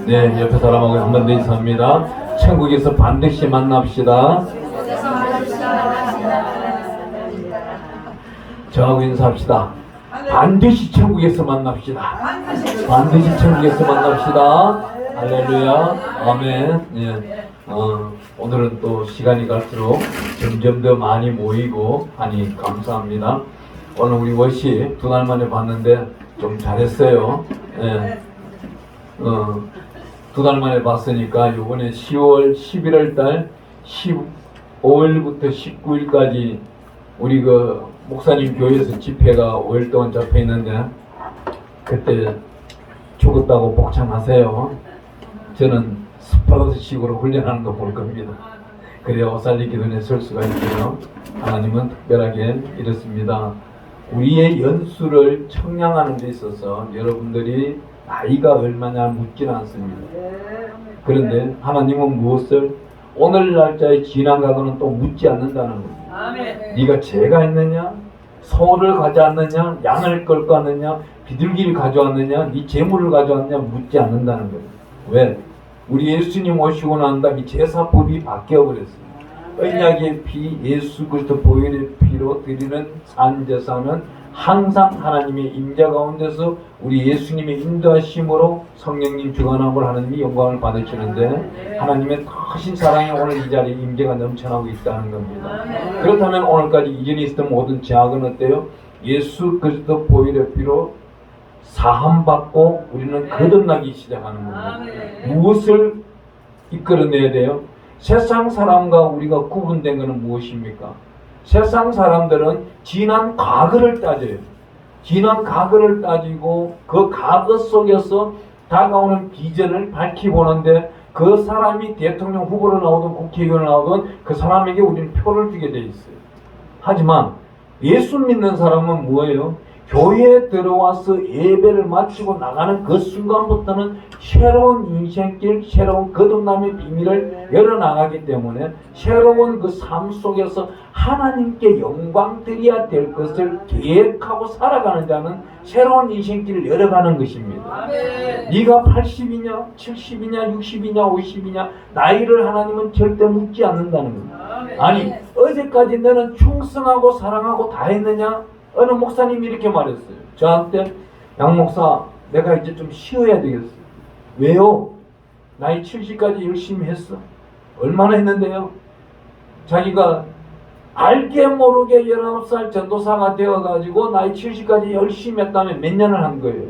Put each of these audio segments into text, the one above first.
네, 옆에 사람하고 한 번 더 인사합니다. 천국에서 반드시 만납시다. 저하고 인사합시다. 반드시 천국에서 만납시다. 반드시 천국에서 만납시다. 할렐루야. 아멘. 예. 오늘은 또 시간이 갈수록 점점 더 많이 모이고 하니 감사합니다. 오늘 우리 워시 2달 만에 봤는데 좀 잘했어요. 예. 2달 만에 봤으니까 요번에 10월, 11월 달 15일부터 19일까지 우리 그 목사님 교회에서 집회가 5일 동안 잡혀 있는데 그때 죽었다고 복창하세요. 저는 스파르타식으로 훈련하는 거 볼 겁니다. 그래야 오살리 기도에 설 수가 있고요. 하나님은 특별하게 이렇습니다. 우리의 연수를 청량하는 데 있어서 여러분들이 나이가 얼마냐 묻지는 않습니다. 그런데 하나님은 무엇을 오늘 날짜에 지난 과거는 또 묻지 않는다는 겁니다. 네가 죄가 있느냐, 소를 가져왔느냐, 양을 끌고 왔느냐, 비둘기를 가져왔느냐, 네 재물을 가져왔느냐 묻지 않는다는 거예요. 왜? 우리 예수님 오시고 난 다음에 제사법이 바뀌어버렸어요. 언약의 피, 예수 그리스도 보혈의 피로 드리는 산제사는 항상 하나님의 임재 가운데서 우리 예수님의 인도하심으로 성령님 주관함을 하나님이 영광을 받으시는데 하나님의 크신 사랑이 오늘 이 자리에 임재가 넘쳐나고 있다는 겁니다. 그렇다면 오늘까지 이전에 있었던 모든 죄악은 어때요? 예수 그리스도 보혈의 피로 사함받고 우리는 거듭나기 시작하는 겁니다. 무엇을 이끌어내야 돼요? 세상 사람과 우리가 구분된 것은 무엇입니까? 세상 사람들은 지난 과거를 따져요. 지난 과거를 따지고 그 과거 속에서 다가오는 비전을 밝히보는데 그 사람이 대통령 후보로 나오든 국회의원을 나오든 그 사람에게 우리는 표를 주게 돼 있어요. 하지만 예수 믿는 사람은 뭐예요? 교회에 들어와서 예배를 마치고 나가는 그 순간부터는 새로운 인생길, 새로운 거듭남의 비밀을 열어나가기 때문에 새로운 그 삶 속에서 하나님께 영광 드려야 될 것을 계획하고 살아가는 자는 새로운 인생길을 열어가는 것입니다. 네가 80이냐, 70이냐, 60이냐, 50이냐 나이를 하나님은 절대 묻지 않는다는 겁니다. 아니 어제까지 너는 충성하고 사랑하고 다 했느냐? 어느 목사님이 이렇게 말했어요. 저한테 양 목사 내가 이제 좀 쉬어야 되겠어요. 왜요? 나이 70까지 열심히 했어. 얼마나 했는데요? 자기가 알게 모르게 19살 전도사가 되어가지고 나이 70까지 열심히 했다면 몇 년을 한 거예요?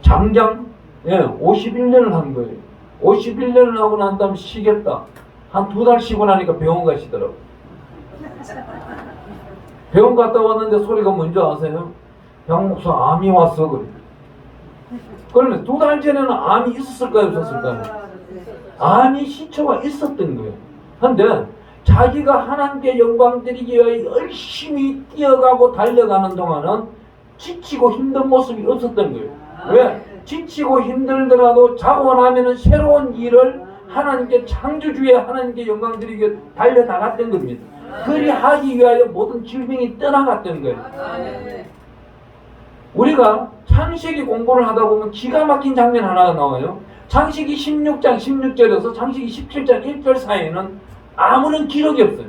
장장 51년을 한 거예요. 51년을 하고 난 다음에 쉬겠다. 한 2달 쉬고 나니까 병원 가시더라고요. 병원 갔다 왔는데 소리가 뭔지 아세요? 양 목사 암이 왔어 그래. 그러면 2달 전에는 암이 있었을까요 없었을까요? 암이 시초가 있었던 거예요. 근데 자기가 하나님께 영광 드리기 위해 열심히 뛰어가고 달려가는 동안은 지치고 힘든 모습이 없었던 거예요. 왜? 지치고 힘들더라도 자고 나면은 새로운 일을 하나님께 창조주의 하나님께 영광 드리기 위해 달려나갔던 겁니다. 그리 하기 위하여 모든 질병이 떠나갔던 거예요. 우리가 창세기 공부를 하다 보면 기가 막힌 장면 하나가 나와요. 창세기 16장 16절에서 창세기 17장 1절 사이에는 아무런 기록이 없어요.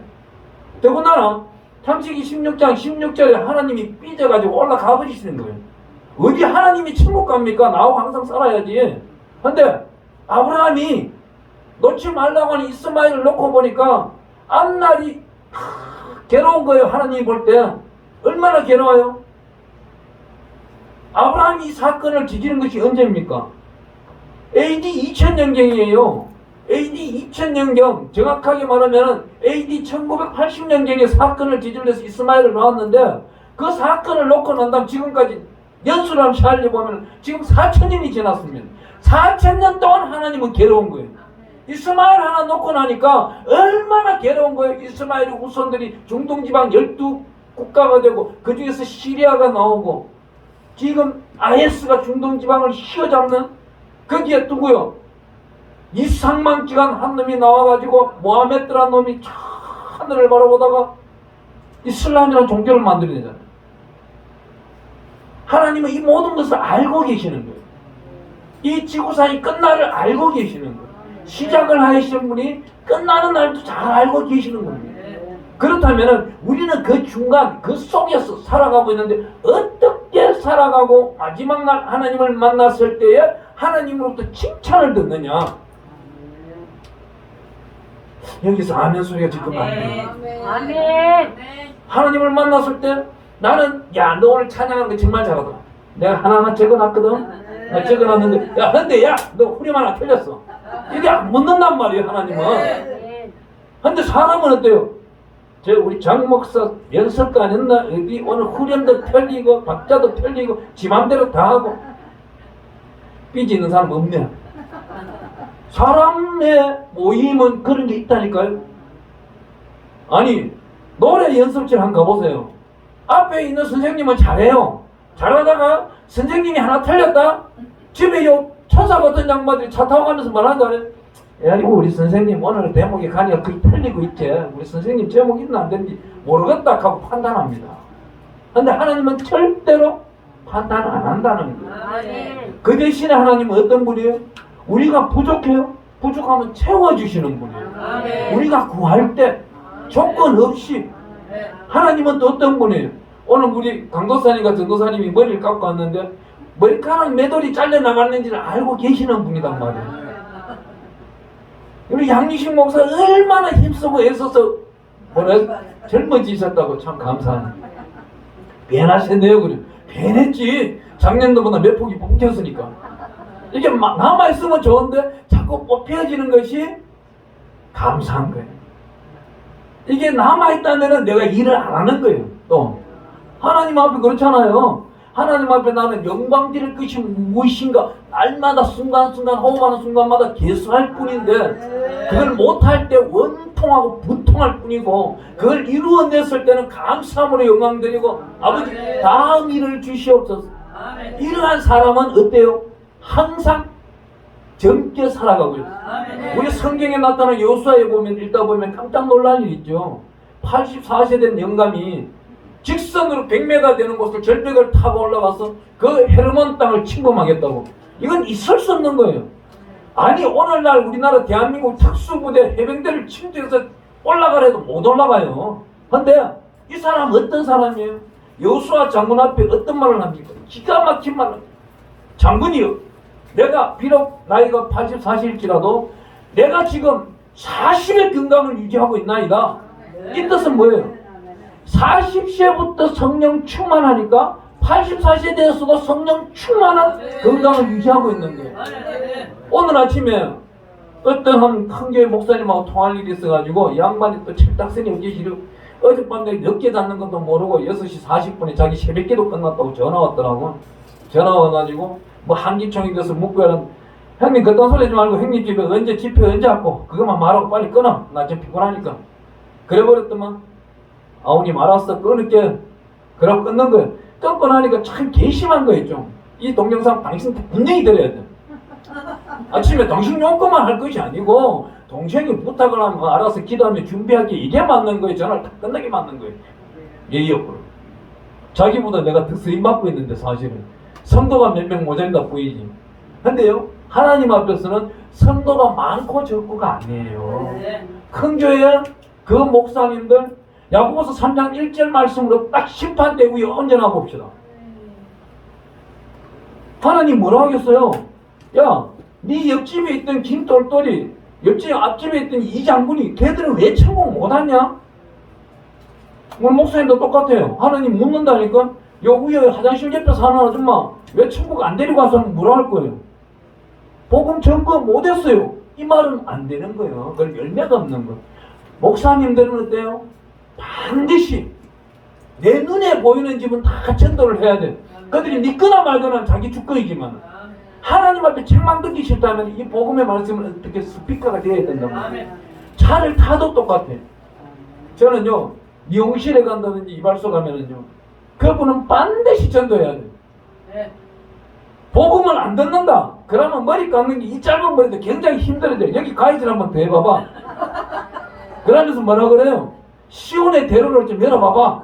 더군다나 창세기 16장 16절에 하나님이 삐져가지고 올라가 버리시는 거예요. 어디 하나님이 천국 갑니까? 나하고 항상 살아야지. 근데 아브라함이 놓지 말라고 하는 이스마엘을 놓고 보니까 앞날이 괴로운 거예요. 하나님이 볼 때 얼마나 괴로워요? 아브라함이 이 사건을 뒤지는 것이 언제입니까? AD 2000년경이에요. AD 2000년경 정확하게 말하면 AD 1980년경에 사건을 뒤질러서 이스마엘을 낳았는데 그 사건을 놓고 난 다음 지금까지 연수를 한번 살려보면 지금 4000년이 지났습니다. 4000년 동안 하나님은 괴로운 거예요. 이스마엘 하나 놓고 나니까 얼마나 괴로운 거예요. 이스마엘의 후손들이 중동지방 12국가가 되고 그 중에서 시리아가 나오고 지금 IS가 중동지방을 휘어잡는 거기에 누구요? 이상만 기간 한 놈이 나와가지고 모하메드라는 놈이 하늘을 바라보다가 이슬람이라는 종교를 만들어내잖아요. 하나님은 이 모든 것을 알고 계시는 거예요. 이 지구상이 끝날을 알고 계시는 거예요. 시작을 하신 분이 끝나는 날도 잘 알고 계시는 겁니다. 그렇다면 우리는 그 중간 그 속에서 살아가고 있는데 어떻게 살아가고 마지막 날 하나님을 만났을 때에 하나님으로부터 칭찬을 듣느냐. 여기서 아멘 소리가 지금 안 돼요. 아멘. 하나님을 만났을 때 나는 야 너 오늘 찬양하는 거 정말 잘하더라. 내가 하나하나 적어놨거든. 나 적어놨는데 야 근데 야 너 후렴 하나 틀렸어. 이게 안 묻는단 말이에요 하나님은. 근데 사람은 어때요? 저 우리 장 목사 연설가 했나 어디 오늘 후렴도 틀리고 박자도 틀리고 지 맘대로 다 하고 삐지는 사람 없네. 사람의 모임은 그런 게 있다니까요. 아니 노래 연습실 한번 가보세요. 앞에 있는 선생님은 잘해요. 잘하다가 선생님이 하나 틀렸다? 집에 요 천사 같은 양반들이 차 타고 가면서 말하는 거 아니에요? 야 이거 우리 선생님 오늘 대목에 가니까 그게 틀리고 있지. 우리 선생님 제목 있나 안 되는지 모르겠다 하고 판단합니다. 근데 하나님은 절대로 판단 안 한다는 거예요. 그 대신에 하나님은 어떤 분이에요? 우리가 부족해요? 부족하면 채워주시는 분이에요. 우리가 구할 때 조건 없이. 하나님은 또 어떤 분이에요? 오늘 우리 강도사님과 전도사님이 머리를 깎고 왔는데 머리카락 매돌이 잘려나갔는지를 알고 계시는 분이단 말이에요. 우리 양리식 목사 얼마나 힘쓰고 애써서 젊어지셨다고 참 감사합니다. 변하셨네요. 그래. 변했지. 작년도보다 몇 폭이 뭉쳤으니까. 이게 남아있으면 좋은데 자꾸 뽑혀지는 것이 감사한 거예요. 이게 남아있다면 내가 일을 안 하는 거예요. 또 하나님 앞에 그렇잖아요. 하나님 앞에 나는 영광 드릴 것이 무엇인가 날마다 순간순간 호흡하는 순간마다 개수할 뿐인데 그걸 못할 때 원통하고 분통할 뿐이고 그걸 이루어냈을 때는 감사함으로 영광 드리고 아버지 다음 일을 주시옵소서. 이러한 사람은 어때요? 항상 젊게 살아가고 있어요. 우리 성경에 나타난 여호수아에 보면 읽다 보면 깜짝 놀랄 일 있죠. 84세 된 영감이 직선으로 100m 되는 곳을 절벽을 타고 올라가서 그 헤르몬 땅을 침범하겠다고. 이건 있을 수 없는 거예요. 아니 오늘날 우리나라 대한민국 특수부대 해병대를 침투해서 올라가래도 못 올라가요. 근데 이 사람 어떤 사람이에요? 여호수아 장군 앞에 어떤 말을 합니까? 기가 막힌 말을. 장군이요, 내가 비록 나이가 84세일지라도 내가 지금 40의 건강을 유지하고 있나이다. 이 뜻은 뭐예요? 40세부터 성령 충만하니까 84세 되었어도 성령 충만한 건강을 유지하고 있는 거예요. 오늘 아침에 어떤 한 큰 교회 목사님하고 통할 일이 있어가지고 양반이 또 철딱선이 어제시려 어젯밤에 늦게 잤는 것도 모르고 6시 40분에 자기 새벽기도 끝났다고 전화 왔더라고. 전화 와가지고 뭐 한기총이 돼서 묻고 하는 형님 그딴 소리 하지 말고 형님 집에 언제 집회 언제 왔고 그것만 말하고 빨리 끊어. 나 지금 피곤하니까. 그래버렸더만 아우님 알았어 끊을게. 그럼 끊는 거예요. 끊고 나니까 참 괘씸한 거예요. 좀 이 동영상 당신 분명히 들어야 돼. 아침에 당신 용건만 할 것이 아니고 동생이 부탁을 하면 알아서 기도하면 준비하기 이게 맞는 거예요. 전화를 다 끝나게 맞는 거예요. 예의 없고 자기보다 내가 더 쓰임받고 있는데 사실은 성도가 몇 명 모자란다 보이지. 근데요 하나님 앞에서는 성도가 많고 적고가 아니에요. 큰 교회 그 목사님들 야고보서 3장 1절 말씀으로 딱 심판대구에 얹어놔 봅시다. 하나님 뭐라 하겠어요? 야, 네 옆집에 있던 김똘똘이 옆집 앞집에 있던 이 장군이 걔들은 왜 천국 못 왔냐? 오늘 목사님도 똑같아요. 하나님 묻는다니까. 요 위에 화장실 옆에 사는 아줌마 왜 천국 안 데리고 와서 뭐라 할 거예요? 복음 전거 못했어요. 이 말은 안 되는 거예요. 그걸 열매가 없는 거예요. 목사님들은 어때요? 반드시 내 눈에 보이는 집은 다 전도를 해야 돼. 그들이 믿거나 말거나 자기 주권이지만 하나님 앞에 책망 듣기 싫다면 이 복음의 말씀은 어떻게 스피커가 되어야 된다고. 차를 타도 똑같아. 저는요 미용실에 간다든지 이발소 가면은요 그분은 반드시 전도해야 돼. 복음을 안 듣는다. 그러면 머리 깎는 게 이 짧은 머리도 굉장히 힘들어져. 여기 가이드를 한번 더 해봐봐. 그러면서 뭐라 그래요? 시온의 대로를 좀 열어봐봐.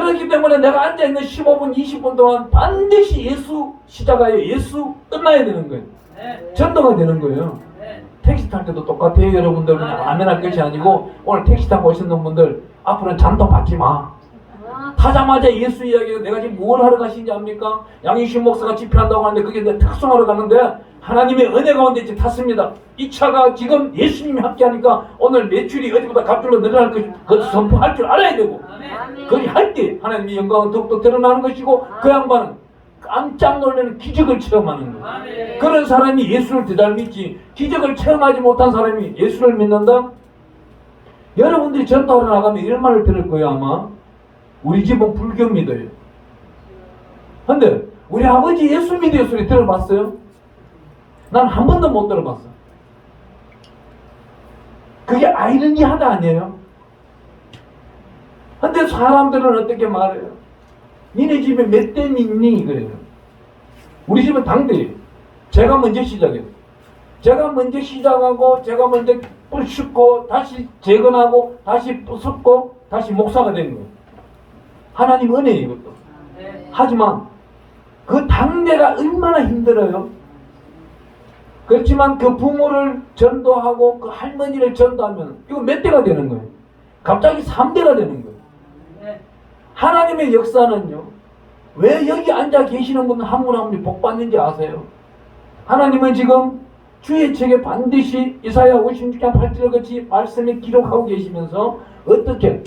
그렇기 때문에 내가 앉아있는 15분, 20분 동안 반드시 예수 시작하여 예수 끝나야 되는 거예요. 전도가 되는 거예요. 택시 탈 때도 똑같아요. 여러분들 그냥 아멘할 것이 아니고 오늘 택시 타고 오시는 분들 앞으로는 잠도 받지 마. 타자마자 예수 이야기가 내가 지금 뭘 하러 가시는지 압니까? 양희신 목사가 집회한다고 하는데 그게 내 특송하러 가는데 하나님의 은혜 가운데 지금 탔습니다. 이 차가 지금 예수님이 함께하니까 오늘 매출이 어디보다 갑절로 늘어날 것이 그것도 선포할 줄 알아야 되고 그리 할 때 하나님의 영광은 더욱더 드러나는 것이고 그 양반은 깜짝 놀라는 기적을 체험하는 거예요. 그런 사람이 예수를 더 잘 믿지 기적을 체험하지 못한 사람이 예수를 믿는다? 여러분들이 전도하러 나가면 이런 말을 들을 거예요. 아마 우리 집은 불교 믿어요. 근데 우리 아버지 예수 믿어요 소리 들어봤어요? 난 한 번도 못 들어봤어. 그게 아이러니하다 아니에요? 근데 사람들은 어떻게 말해요? 니네 집에 몇 대 믿니? 그래요. 우리 집은 당대예요. 제가 먼저 시작해요. 제가 먼저 시작하고 제가 먼저 부수고 다시 재건하고 다시 부수고 다시 목사가 된 거예요. 하나님 은혜예요 이것도. 하지만 그 당대가 얼마나 힘들어요. 그렇지만 그 부모를 전도하고 그 할머니를 전도하면 이거 몇 대가 되는 거예요. 갑자기 3대가 되는 거예요. 하나님의 역사는요. 왜 여기 앉아 계시는 분은 한 분 한 분이 복 받는지 아세요? 하나님은 지금 주의 책에 반드시 이사야 56장 8절 같이 말씀에 기록하고 계시면서 어떻게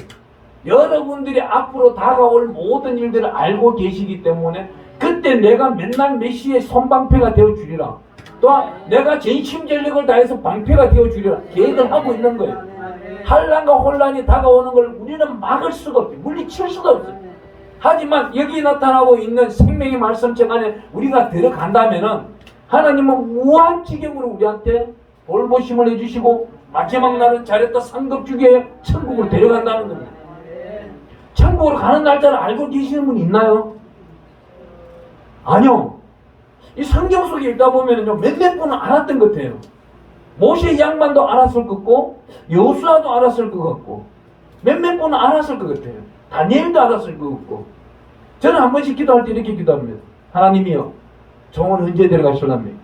여러분들이 앞으로 다가올 모든 일들을 알고 계시기 때문에 그때 내가 맨날 메시의 손방패가 되어주리라. 또한 내가 전심전력을 다해서 방패가 되어주리라. 계획을 하고 있는 거예요. 환난과 혼란이 다가오는 걸 우리는 막을 수가 없어요. 물리칠 수가 없어요. 하지만 여기 나타나고 있는 생명의 말씀책 안에 우리가 들어간다면은 하나님은 무한지경으로 우리한테 돌보심을 해주시고 마지막 날은 잘했다 상급주게 천국으로 데려간다는 겁니다. 천국으로 가는 날짜를 알고 계시는 분 있나요? 아니요. 이 성경 속에 읽다 보면은요 몇몇 분은 알았던 것 같아요. 모세 양반도 알았을 것 같고 여호수아도 알았을 것 같고 몇몇 분은 알았을 것 같아요. 다니엘도 알았을 것 같고 저는 한 번씩 기도할 때 이렇게 기도합니다. 하나님이여 종은 언제 데려가실랍니까?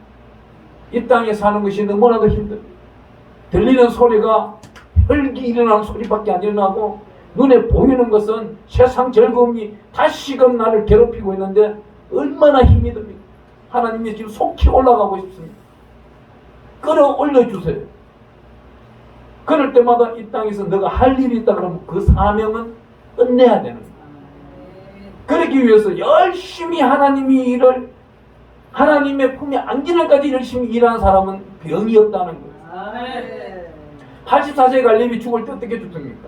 이 땅에 사는 것이 너무나도 힘들어요. 들리는 소리가 혈기 일어나는 소리밖에 안 일어나고 눈에 보이는 것은 세상 즐거움이 다시금 나를 괴롭히고 있는데 얼마나 힘이 듭니까? 하나님이 지금 속히 올라가고 싶습니다. 끌어올려 주세요. 그럴 때마다 이 땅에서 너가 할 일이 있다 그러면 그 사명은 끝내야 되는 거예요. 그러기 위해서 열심히 하나님이 일을 하나님의 품에 안기는까지 열심히 일하는 사람은 병이 없다는 거예요. 84세 갈렙이 죽을 때 어떻게 죽습니까?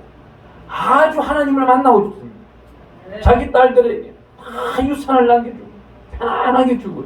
아주 하나님을 만나고 죽습니다. 자기 딸들에게 다 유산을 남겨주고 편안하게 죽어요.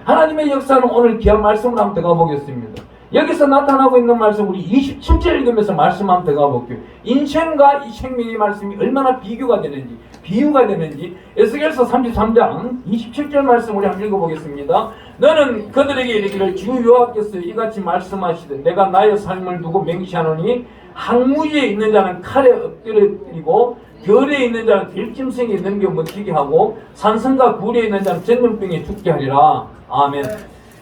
하나님의 역사는 오늘 귀한 말씀을 한번 들어가 보겠습니다. 여기서 나타나고 있는 말씀 우리 27절 읽으면서 말씀 한번 들어가 볼게요. 인생과 이 생명의 말씀이 얼마나 비유가 되는지 에스겔서 33장 27절 말씀 우리 한번 읽어보겠습니다. 너는 그들에게 이르기를 주 여호와께서 이같이 말씀하시되 내가 나의 삶을 두고 맹시하노니 항무지에 있는 자는 칼에 엎드려뜨리고 결에 있는 자는 들짐승에 넘겨 먹히게 하고 산성과 굴에 있는 자는 전염병에 죽게 하리라. 아멘.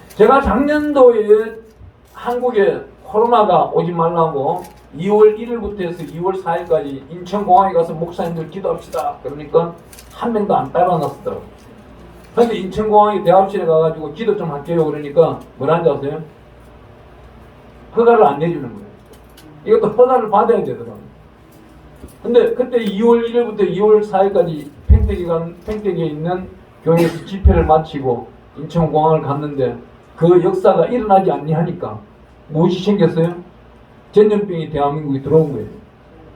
제가 작년도에 한국에 코로나가 오지 말라고 2월 1일부터 해서 2월 4일까지 인천공항에 가서 목사님들 기도합시다. 그러니까 한 명도 안 따라놨더라고요. 그런데 인천공항에 대합실에 가가지고 기도 좀 할게요. 그러니까 뭐라는지 아세요? 허가를 안 내주는 거예요. 이것도 허가를 받아야 되더라고요. 근데 그때 2월 1일부터 2월 4일까지 팽택에 있는 교회에서 집회를 마치고 인천공항을 갔는데 그 역사가 일어나지 않니 하니까 무엇이 생겼어요? 전염병이 대한민국에 들어온 거예요.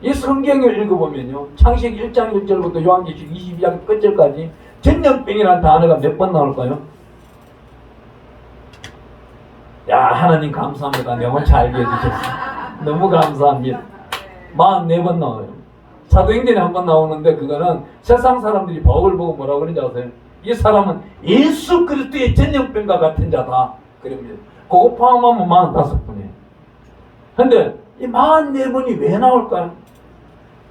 이 성경을 읽어보면요. 창세기 1장 1절부터 요한계시록 22장 끝절까지 전염병이라는 단어가 몇 번 나올까요? 야 하나님 감사합니다. 너무 잘 알게 해주셨어요. 너무 감사합니다. 44번 나와요. 사도행전에 한 번 나오는데 그거는 세상 사람들이 바울을 보고 뭐라고 그러는지 아세요? 이 사람은 예수 그리스도의 전염병과 같은 자다. 그럽니다. 그거 포함하면 45번이에요. 근데 이 44번이 왜 나올까요?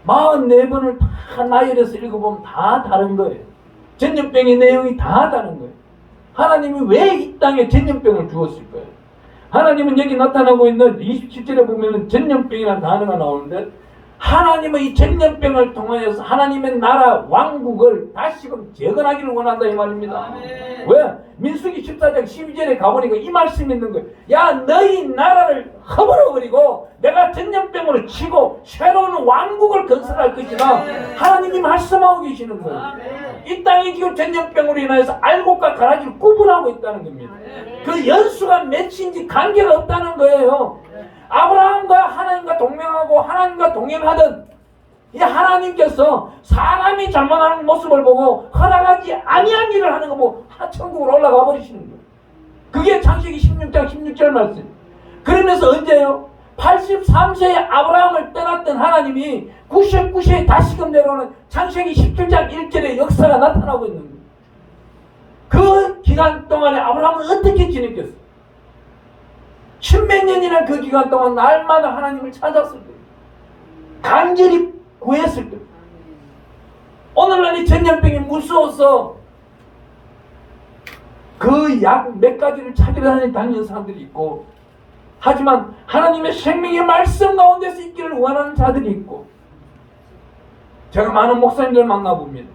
44번을 다 나열해서 읽어보면 다 다른 거예요. 전염병의 내용이 다 다른 거예요. 하나님이 왜 이 땅에 전염병을 주었을까요? 하나님은 여기 나타나고 있는 27절에 보면은 전염병이라는 단어가 나오는데, 하나님은 이 전염병을 통하여서 하나님의 나라 왕국을 다시금 재건하기를 원한다 이 말입니다. 아멘. 왜? 민수기 14장 12절에 가보니까 이 말씀이 있는 거예요. 야, 너희 나라를 허물어버리고 내가 전염병으로 치고 새로운 왕국을 건설할 것이다. 하나님이 말씀하고 계시는 거예요. 이 땅이 지금 전염병으로 인해서 알곡과 가라지를 구분하고 있다는 겁니다. 그 연수가 맺힌지 관계가 없다는 거예요. 아브라함과 하나님과 동맹하고 하나님과 동행하던 이 하나님께서 사람이 잘못하는 모습을 보고 허락하지 아니한 일을 하는 거 보고 천국으로 올라가 버리시는 거예요. 그게 창세기 16장 16절 말씀. 그러면서 언제요? 83세에 아브라함을 떠났던 하나님이 99세에 다시금 내려오는 창세기 17장 1절의 역사가 나타나고 있는 거예요. 그 기간 동안에 아브라함은 어떻게 지냈겠어요? 십몇 년이나 그 기간 동안 날마다 하나님을 찾았을 거예요. 간절히 구했을 거예요. 오늘날 이 전염병이 무서워서 그 약 몇 가지를 찾으러 다니는 사람들이 있고, 하지만 하나님의 생명의 말씀 가운데서 있기를 원하는 자들이 있고, 제가 많은 목사님들 만나봅니다.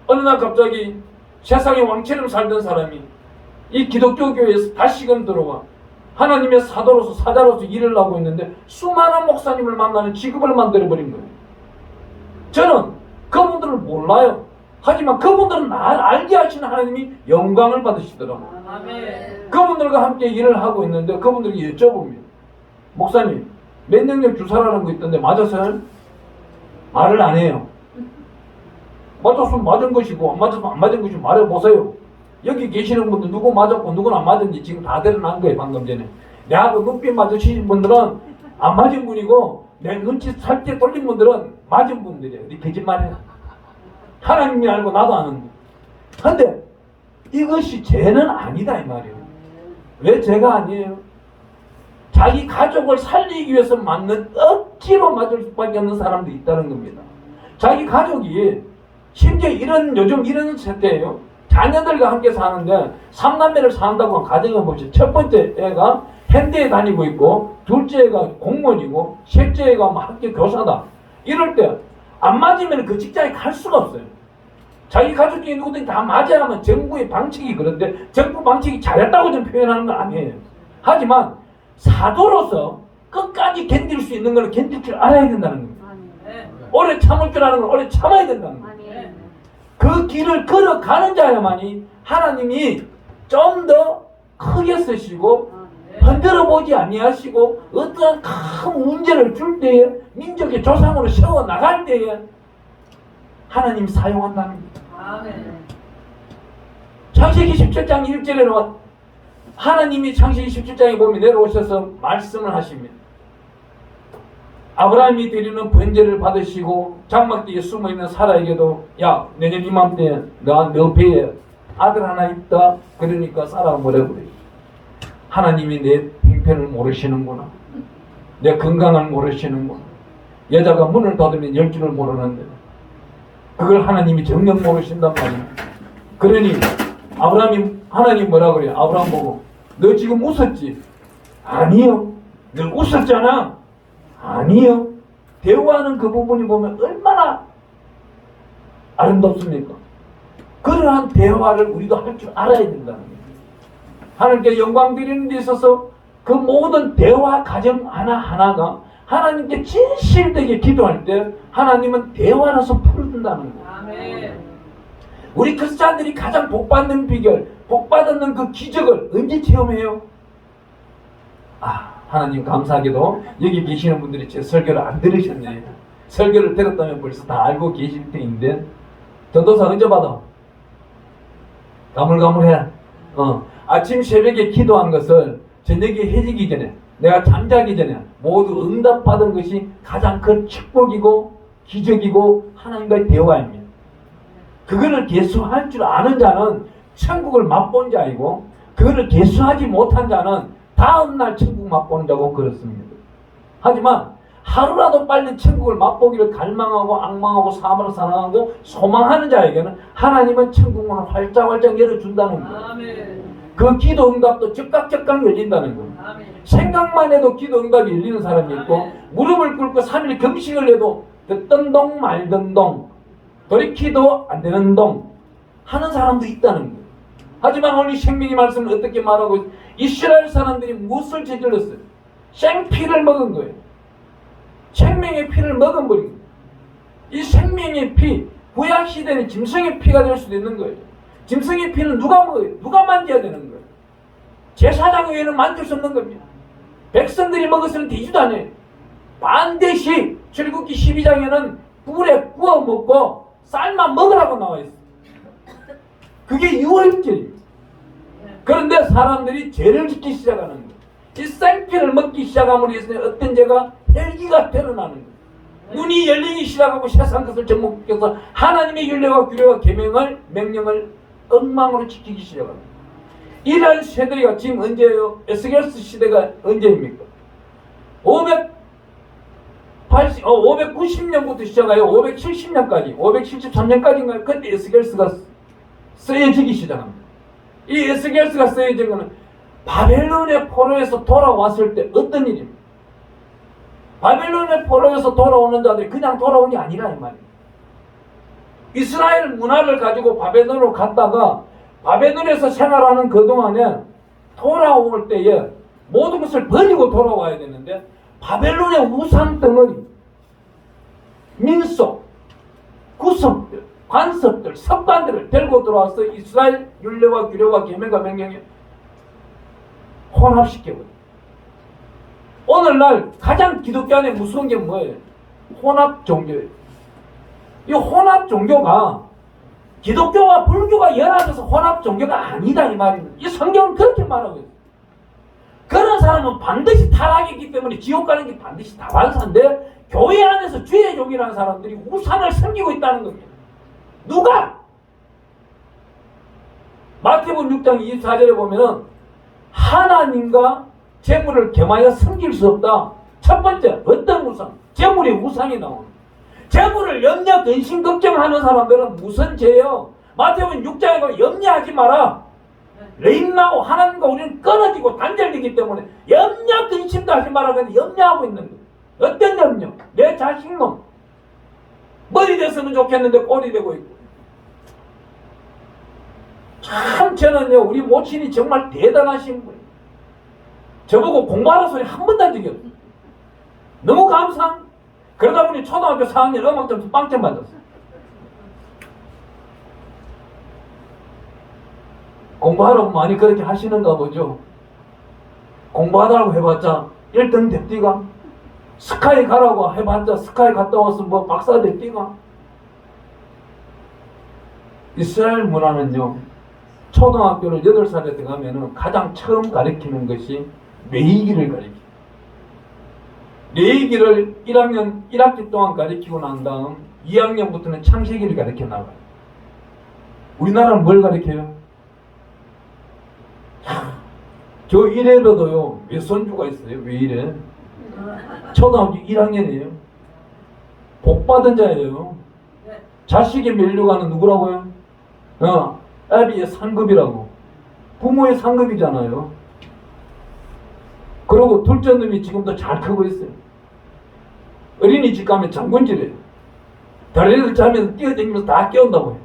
어느 날 갑자기 세상의 왕처럼 살던 사람이 이 기독교 교회에서 다시금 들어와 하나님의 사도로서 사자로서 일을 하고 있는데 수많은 목사님을 만나는 직업을 만들어버린 거예요. 저는 그분들을 몰라요. 하지만 그분들은 날 알게 하시는 하나님이 영광을 받으시더라고요. 아멘. 그분들과 함께 일을 하고 있는데 그분들에게 여쭤봅니다. 목사님, 면역력 주사라는 거 있던데 맞았어요? 말을 안 해요. 맞았으면 맞은 것이고 안 맞았으면 안 맞은 것이고 말해보세요. 여기 계시는 분들 누구 맞았고 누구는 안 맞은지 지금 다 드러난 거예요. 방금 전에 내하고 눈빛 마주치신 분들은 안 맞은 분이고 내 눈치 살짝 돌린 분들은 맞은 분들이에요. 네 거짓말해. 하나님이 알고 나도 아는데. 근데 이것이 죄는 아니다 이 말이에요. 왜 죄가 아니에요? 자기 가족을 살리기 위해서 맞는 억지로 맞을 수밖에 없는 사람도 있다는 겁니다. 자기 가족이 심지어 요즘 이런 세대예요. 자녀들과 함께 사는데 3남매를 산다고 하면 가정을 보시죠. 첫 번째 애가 현대에 다니고 있고, 둘째 애가 공무원이고, 셋째 애가 학교 교사다. 이럴 때 안 맞으면 그 직장에 갈 수가 없어요. 자기 가족 중에 누구든지 다 맞아야 하면 정부의 방식이 그런데 정부 방식이 잘했다고 좀 표현하는 건 아니에요. 하지만 사도로서 끝까지 견딜 수 있는 걸 견딜 줄 알아야 된다는 겁니다. 오래 참을 줄 아는 걸 오래 참아야 된다는 거예요. 그 길을 걸어가는 자야만이 하나님이 좀 더 크게 쓰시고 흔들어 보지 아니하시고 어떠한 큰 문제를 줄 때에 민족의 조상으로 세워 나갈 때에 하나님 사용한다는 거예요. 창세기 17장 1절에는 하나님이 창세기 17장에 보면 내려오셔서 말씀을 하십니다. 아브라함이 드리는 번제를 받으시고 장막뒤에 숨어있는 사라에게도 야, 내년 이맘때 너 배에 아들 하나 있다. 그러니까 사라가 뭐라 그래? 하나님이 내 형편을 모르시는구나. 내 건강을 모르시는구나. 여자가 문을 닫으면 열 줄을 모르는데 그걸 하나님이 정녕 모르신단 말이야. 그러니 하나님 뭐라 그래요? 아브라함 보고 너 지금 웃었지? 아니요. 너 웃었잖아. 아니요. 대화하는 그 부분이 보면 얼마나 아름답습니까? 그러한 대화를 우리도 할 줄 알아야 된다는 거예요. 하나님께 영광 드리는 데 있어서 그 모든 대화 과정 하나하나가 하나님께 진실되게 기도할 때 하나님은 대화로서 풀어준다는 거예요. 아멘. 우리 크리스찬들이 가장 복받는 비결, 복받는 그 기적을 언제 체험해요? 하나님 감사하게도 여기 계시는 분들이 제 설교를 안 들으셨네요. 설교를 들었다면 벌써 다 알고 계실 텐데 전도사 언제 받아? 가물가물해. 아침 새벽에 기도한 것을 저녁에 해지기 전에 내가 잠자기 전에 모두 응답받은 것이 가장 큰 축복이고 기적이고 하나님과의 대화입니다. 그거를 개수할 줄 아는 자는 천국을 맛본 자이고 그거를 개수하지 못한 자는 다음날 천국 맛보는 자고 그렇습니다. 하지만 하루라도 빨리 천국을 맛보기를 갈망하고 악망하고 사망을 사랑하고 소망하는 자에게는 하나님은 천국문을 활짝활짝 열어준다는 거예요. 아멘. 그 기도 응답도 즉각 열린다는 거예요. 아멘. 생각만 해도 기도 응답이 열리는 사람이 있고, 아멘. 무릎을 꿇고 3일 금식을 해도 듣던 동 말던 동, 돌이키도 안 되는 동 하는 사람도 있다는 거예요. 하지만 오늘 생명의 말씀은 어떻게 말하고 있어요? 이스라엘 사람들이 무엇을 저질렀어요? 생피를 먹은 거예요. 생명의 피를 먹어버린 거예요. 이 생명의 피, 구약시대는 짐승의 피가 될 수도 있는 거예요. 짐승의 피는 누가 먹어요? 누가 만져야 되는 거예요? 제사장 외에는 만질 수 없는 겁니다. 백성들이 먹어서는 되지도 않아요. 반드시 출애굽기 12장에는 불에 구워 먹고 쌀만 먹으라고 나와 있어요. 그게 유월절입니다. 그런데 사람들이 죄를 짓기 시작하는 거예요. 이 생피를 먹기 시작함으로 해서 어떤 죄가 혈기가 드러나는 거예요. 눈이 열리기 시작하고 세상 것을 접목해서 하나님의 율례와 규례와 계명을 명령을 엉망으로 지키기 시작합니다. 이런 세대가 지금 언제예요? 에스겔스 시대가 언제입니까? 590년부터 시작하여 570년까지 573년까지인가요? 그때 에스겔스가 쓰여지기 시작합니다. 이 에스겔스가 쓰여진 것은 바벨론의 포로에서 돌아왔을 때 어떤 일입니까? 바벨론의 포로에서 돌아오는 자들이 그냥 돌아온 게 아니라 이 말이에요. 이스라엘 문화를 가지고 바벨론으로 갔다가 바벨론에서 생활하는 그동안에 돌아올 때에 모든 것을 버리고 돌아와야 되는데 바벨론의 우상 덩어리, 민속, 구석들, 관습들, 습관들을 들고 들어와서 이스라엘 율례와 규례와 계명과 명령에 혼합시켜버려요. 오늘날 가장 기독교 안에 무서운 게 뭐예요? 혼합 종교예요. 이 혼합 종교가 기독교와 불교가 연합해서 혼합 종교가 아니다 이 말입니다. 이 성경은 그렇게 말하고 있어요. 그런 사람은 반드시 타락했기 때문에 지옥 가는 게 반드시 다반사인데 교회 안에서 주의 종이라는 사람들이 우상을 섬기고 있다는 겁니다. 누가? 마태복음 6장 24절에 보면은 하나님과 재물을 겸하여 섬길 수 없다. 첫 번째, 어떤 우상? 재물이 우상이 나오는. 재물을 염려, 근심, 걱정하는 사람들은 무슨 죄예요? 마태복음 6장에 보면 염려하지 마라. 레임나고 하나님과 우리는 끊어지고 단절되기 때문에 염려, 근심도 하지 마라. 근데 염려하고 있는 거예요. 어떤 염려? 내 자식놈. 머리 됐으면 좋겠는데 꼴이 되고 있고. 참 저는요, 우리 모친이 정말 대단하신 분이에요. 저보고 공부하는 소리 한 번도 한 적이 없어요. 너무 감사합니다. 그러다 보니 초등학교 4학년 음악점수 빵점 맞았어요. 공부하라고 많이 그렇게 하시는가 보죠. 공부하라고 해봤자 1등 됐디가? 스카이 가라고 해봤자 스카이 갔다 와서 뭐 박사 됐디가? 이스라엘 문화는요, 초등학교를 8살에 들어가면 가장 처음 가르치는 것이 레이기를 가르쳐요. 레이기를 1학기 동안 가르치고 난 다음 2학년부터는 창세기를 가르쳐 나가요. 우리나라는 뭘 가르쳐요? 저 이래로도요, 외손주가 있어요. 왜 이래? 초등학교 1학년이에요. 복받은 자예요. 자식이 멸류관은 누구라고요? 애비의 상급이라고. 부모의 상급이잖아요. 그리고 둘째 놈이 지금도 잘 크고 있어요. 어린이집 가면 장군질해요. 다리를 자면서 뛰어다니면서 다 깨운다고 해요.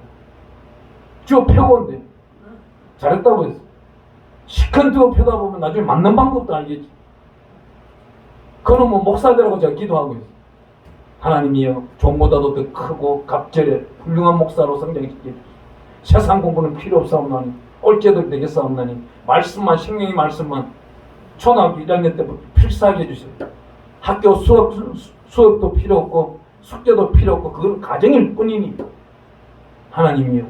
쭉 패고 온대요. 잘했다고 했어. 시큰둥 펴다 보면 나중에 맞는 방법도 알겠지. 그놈은 목사들하고 제가 기도하고 있어요. 하나님이여, 종보다도 더 크고 갑절에 훌륭한 목사로 성장시키고 세상 공부는 필요 없사옵나니 꼴죄도 되겠사옵나니 말씀만, 생명의 말씀만 초등학교 1학년 때부터 필사하게 해주세요. 학교 수업도 필요 없고 숙제도 필요 없고 그건 가정일 뿐이니 하나님이여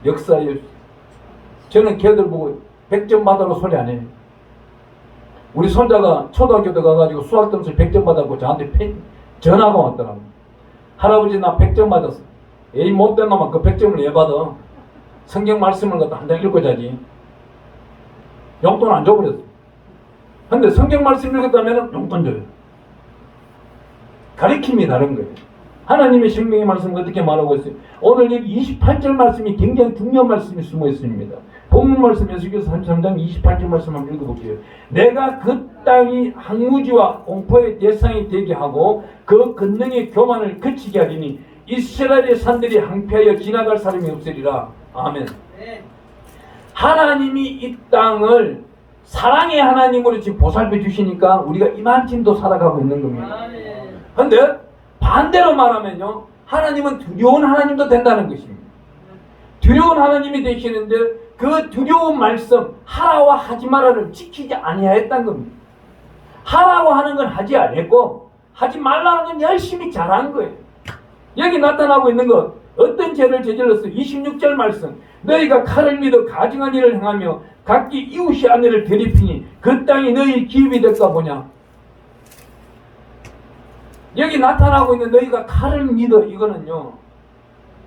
역사해 주세요. 저는 걔들 보고 100점 받으라고 소리 안 해요. 우리 손자가 초등학교 때 가가지고 수학 점수 100점 받았고 저한테 전화가 왔더라고요. 할아버지 나 100점 받았어. 에이 못된 놈아 그 100점을 왜 받아? 성경 말씀을 갖다 한 장 읽고 자지. 용돈 안 줘버렸어. 근데 성경 말씀 읽었다면 용돈 줘요. 가르침이 다른 거예요. 하나님의 생명의 말씀 어떻게 말하고 있어요? 오늘 여기 28절 말씀이 굉장히 중요한 말씀이 숨어 있습니다. 본문 말씀 에스겔서 33장 28절 말씀 한번 읽어볼게요. 내가 그 땅이 항무지와 공포의 대상이 되게 하고 그 권능의 교만을 그치게 하리니 이스라엘의 산들이 항폐하여 지나갈 사람이 없으리라. 아멘. 하나님이 이 땅을 사랑의 하나님으로 지금 보살펴 주시니까 우리가 이만큼도 살아가고 있는 겁니다. 그런데 반대로 말하면요, 하나님은 두려운 하나님도 된다는 것입니다. 두려운 하나님이 되시는데 그 두려운 말씀 하라와 하지 마라를 지키지 아니하였다는 겁니다. 하라고 하는 건 하지 않았고 하지 말라는 건 열심히 잘한 거예요. 여기 나타나고 있는 것, 어떤 죄를 저질렀어? 26절 말씀. 너희가 칼을 믿어 가증한 일을 행하며 각기 이웃의 아내를 대립히니 그 땅이 너희 기업이 될까 보냐. 여기 나타나고 있는 너희가 칼을 믿어, 이거는요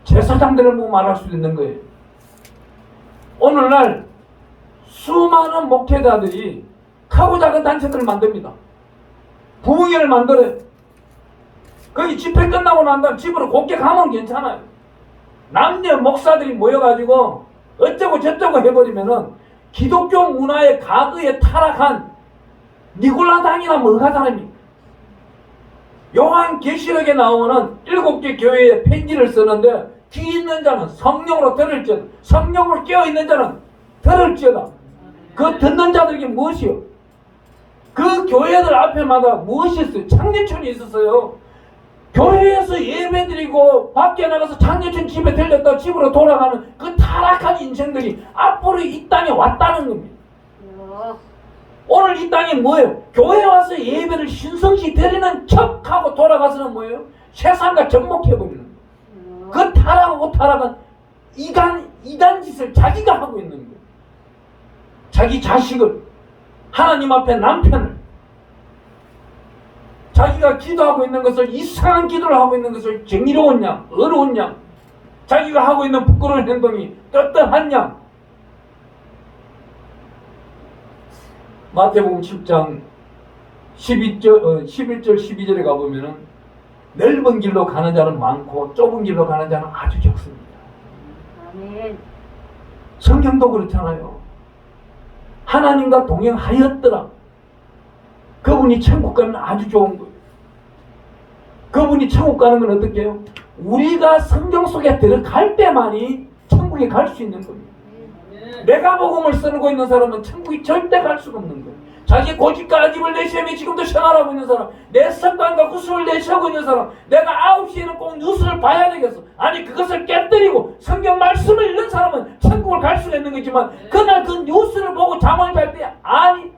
제사장들을 보고 말할 수 있는 거예요. 오늘날 수많은 목회자들이 크고 작은 단체들을 만듭니다. 부흥회를 만들어요. 거기 집회 끝나고 난 다음 집으로 곱게 가면 괜찮아요. 남녀 목사들이 모여가지고 어쩌고 저쩌고 해버리면은 기독교 문화의 과거에 타락한 니골라당이나 뭐가 다릅니까? 요한계시록에 나오는 7개 교회에 편지를 쓰는데 귀 있는 자는 성령으로 들을지어다, 성령으로 깨어있는 자는 들을지어다. 그 듣는 자들에게 무엇이요? 그 교회들 앞에마다 무엇이 있어요? 창녀촌이 있었어요. 교회에서 예배드리고 밖에 나가서 창녀촌 집에 들렸다 집으로 돌아가는 그 타락한 인생들이 앞으로 이 땅에 왔다는 겁니다. 오늘 이 땅에 뭐예요? 교회 와서 예배를 신성시 드리는 척하고 돌아가서는 뭐예요? 세상과 접목해버리는 거예요. 그 타락하고 타락한 이단 짓을 자기가 하고 있는 거예요. 자기 자식을, 하나님 앞에 남편을, 자기가 기도하고 있는 것을, 이상한 기도를 하고 있는 것을 정의로운 양, 어려운 양, 자기가 하고 있는 부끄러운 행동이 떳떳한 양. 마태복음 10장 11절 12절에 가보면은 넓은 길로 가는 자는 많고 좁은 길로 가는 자는 아주 적습니다. 아멘. 성경도 그렇잖아요. 하나님과 동행하였더라. 그분이 천국 가면 아주 좋은 거예요. 그분이 천국 가는 건 어떻게 해요? 우리가 성경 속에 들어갈 때만이 천국에 갈 수 있는 겁니다. 내가 복음을 쓰고 있는 사람은 천국에 절대 갈 수가 없는 거예요. 자기 고집과 아집을 내시하며 지금도 생활하고 있는 사람, 내 습관과 구습을 내시하고 있는 사람, 내가 9시에는 꼭 뉴스를 봐야 되겠어. 아니 그것을 깨뜨리고 성경 말씀을 읽는 사람은 천국을 갈 수가 있는 거지만 그날 그 뉴스를 보고 잠을 잘 때 아니.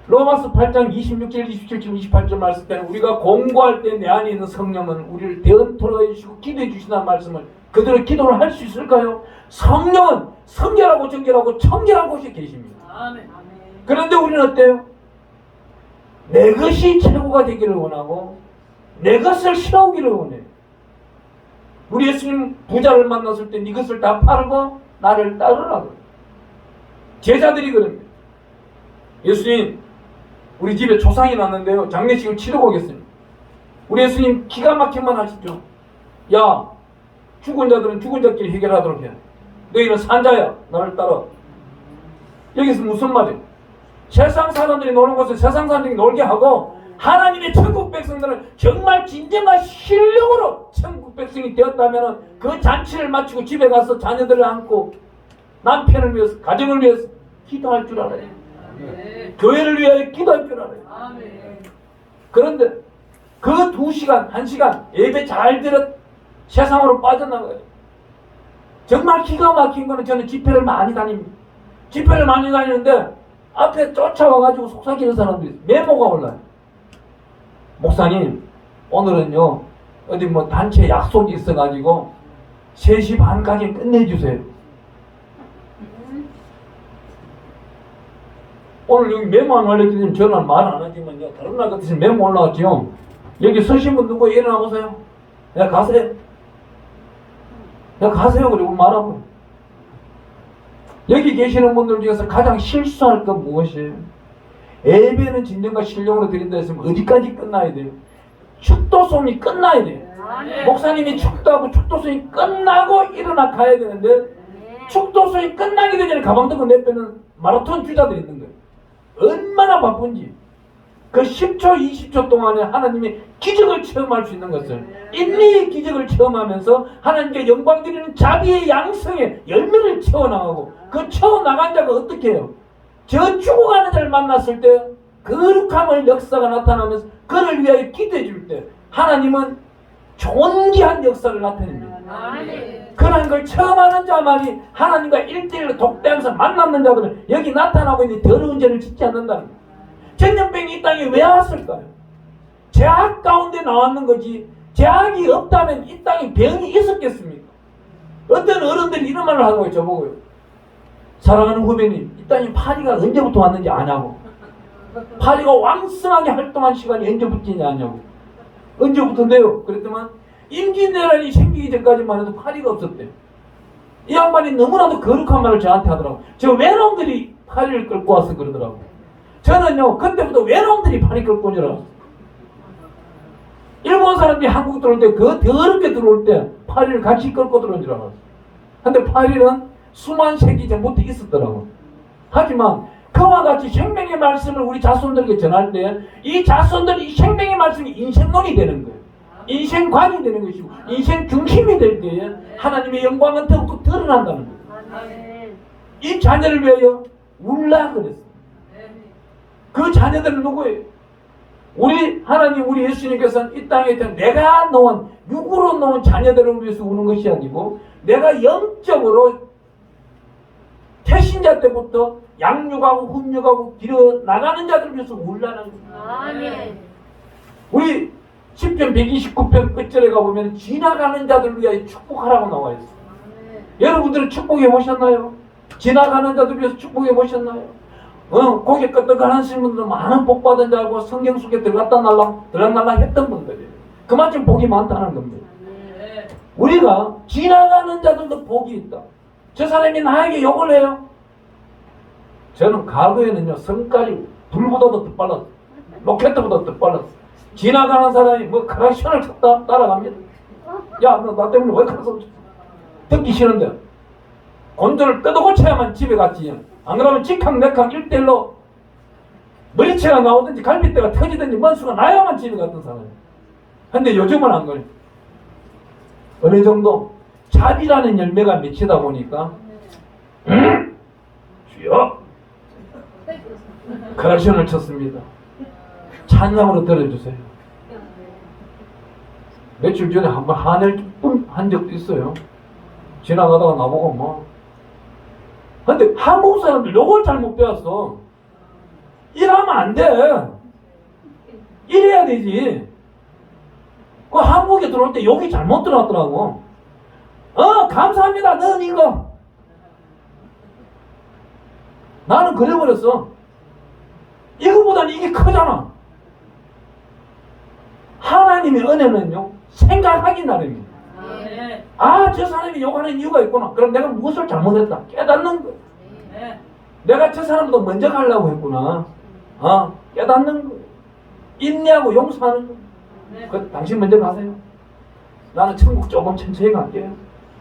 로마서 8장 26절, 27절, 28절 말씀 때는 우리가 공부할 때 내 안에 있는 성령은 우리를 대언토로 해주시고 기도해 주신다는 말씀을 그대로 기도를 할 수 있을까요? 성령은 성결하고 정결하고 청결한 곳에 계십니다. 아멘. 그런데 우리는 어때요? 내 것이 최고가 되기를 원하고 내 것을 세우기를 원해요. 우리 예수님 부자를 만났을 때 네 것을 다 팔고 나를 따르라고. 제자들이 그럽니다. 예수님 우리 집에 조상이 났는데요 장례식을 치르고 오겠습니다. 우리 예수님 기가 막힌만 하시죠. 야 죽은 자들은 죽은 자끼리 해결하도록 해. 너희는 산자야 나를 따라. 여기서 무슨 말이에요? 세상 사람들이 노는 곳에 세상 사람들이 놀게 하고 하나님의 천국 백성들은 정말 진정한 실력으로 천국 백성이 되었다면 그 잔치를 마치고 집에 가서 자녀들을 안고 남편을 위해서 가정을 위해서 기도할 줄 알아요. 교회를 위하여 기도할 줄 알아요. 그런데 그 2시간 1시간 예배 잘 들었 세상으로 빠져나가요. 정말 기가 막힌 거는 저는 집회를 많이 다닙니다. 집회를 많이 다니는데 앞에 쫓아와가지고 속삭이는 사람들이 있어요. 메모가 올라요. 목사님 오늘은요 어디 뭐 단체 약속이 있어가지고 3시 반까지 끝내주세요. 오늘 여기 메모 안 올려주면 저는 말 안 하지만요 다른 날 같으면 메모 올라왔죠. 여기 서신 분 누구 일어나 보세요. 야 가세요. 야 가세요. 그리고 말하고. 여기 계시는 분들 중에서 가장 실수할 건 무엇이에요? 예배는 진정과 신령으로 드린다 했으면 어디까지 끝나야 돼요? 축도송이 끝나야 돼요. 목사님이 축도하고 축도송이 끝나고 일어나 가야 되는데 축도송이 끝나기 전에 가방 들고 내빼는 마라톤 주자들이 있는 거예요. 얼마나 바쁜지. 그 10초, 20초 동안에 하나님이 기적을 체험할 수 있는 것을, 인리의 기적을 체험하면서 하나님께 영광 드리는 자비의 양성의 열매를 채워나가고, 그 채워나간 자가 어떻게 해요? 저 죽어가는 자를 만났을 때 거룩함의 역사가 나타나면서 그를 위하여 기도해 줄 때 하나님은 존귀한 역사를 나타냅니다. 그런 걸 체험하는 자만이 하나님과 1대1로 독대하면서 만나는 자들은 여기 나타나고 있는 더러운 죄를 짓지 않는다는 거예요. 전염병이 이 땅에 왜 왔을까요? 죄악 가운데 나왔는 거지, 죄악이 없다면 이 땅에 병이 있었겠습니까? 어떤 어른들이 이런 말을 하고 저보고요. 사랑하는 후배님, 이 땅에 파리가 언제부터 왔는지 아냐고. 파리가 왕성하게 활동한 시간이 언제부터인지 아냐고. 언제부터인데요? 그랬더만 임진왜란이 생기기 전까지만 해도 파리가 없었대요. 이 양반이 너무나도 거룩한 말을 저한테 하더라고. 저 외놈들이 파리를 끌고 와서 그러더라고. 저는요, 그때부터 외놈들이 파리 끌고 온 줄 알았어요. 일본 사람들이 한국 들어올 때, 그 더럽게 들어올 때 파리를 같이 끌고 들어온 줄 알았어요. 근데 파리는 수만 세기 전부터 있었더라고. 하지만 그와 같이 생명의 말씀을 우리 자손들에게 전할 때 이 자손들이 이 생명의 말씀이 인생론이 되는 거예요. 인생관이 되는 것이고 인생 중심이 될 때에 하나님의 영광은 더욱더 드러난다는 거예요. 이 자녀를 위하여 울라 그랬어요. 그 자녀들은 누구예요? 우리 하나님, 우리 예수님께서는 이 땅에 내가 놓은, 육으로 놓은 자녀들을 위해서 우는 것이 아니고 내가 영적으로 태신자 때부터 양육하고 훈육하고 길어 나가는 자들을 위해서 울라는 거예요. 우리 10편 129편 끝절에 가보면 지나가는 자들을 위하여 축복하라고 나와 있어요. 여러분들은 축복해 보셨나요? 지나가는 자들을 위해서 축복해 보셨나요? 고개 끄덕하는 분들 많은 복 받은 자고 성경 속에 들어갔날라 했던 분들이에요. 그만큼 복이 많다는 겁니다. 우리가 지나가는 자들도 복이 있다. 저 사람이 나에게 욕을 해요. 저는 과거에는요, 성깔이 불보다도 더 빨랐어. 로켓보다 더 빨랐어. 지나가는 사람이 뭐 크락션을 쳤다 따라갑니다. 야, 너 나 때문에 왜 크락션 쳤어? 듣기 싫은데 곤조를 뜯어고쳐야만 집에 갔지. 안 그러면 직항내항 1대1로 머리채가 나오든지 갈비뼈가 터지든지 먼수가 나야만 집에 갔던 사람이에요. 근데 요즘은 안 그래요. 어느 정도 자비라는 열매가 맺히다 보니까 주여 크락션을 쳤습니다. 찬양으로 들어주세요. 며칠 전에 한번 한을 한 적도 있어요. 지나가다가 나보고 뭐. 근데 한국 사람들 요걸 잘못 배웠어. 이러면 안 돼. 이래야 되지. 그 한국에 들어올 때 욕이 잘못 들어왔더라고. 감사합니다. 넌 이거. 나는 그래버렸어. 이거보다는 이게 크잖아. 하나님의 은혜는요, 생각하기 나름입니다. 저 사람이 욕하는 이유가 있구나. 그럼 내가 무엇을 잘못했다 깨닫는 거예요. 내가 저 사람도 먼저 가려고 했구나. 깨닫는 거예요. 인내하고 용서하는 거예요. 그 당신 먼저 가세요. 나는 천국 조금 천천히 갈게요.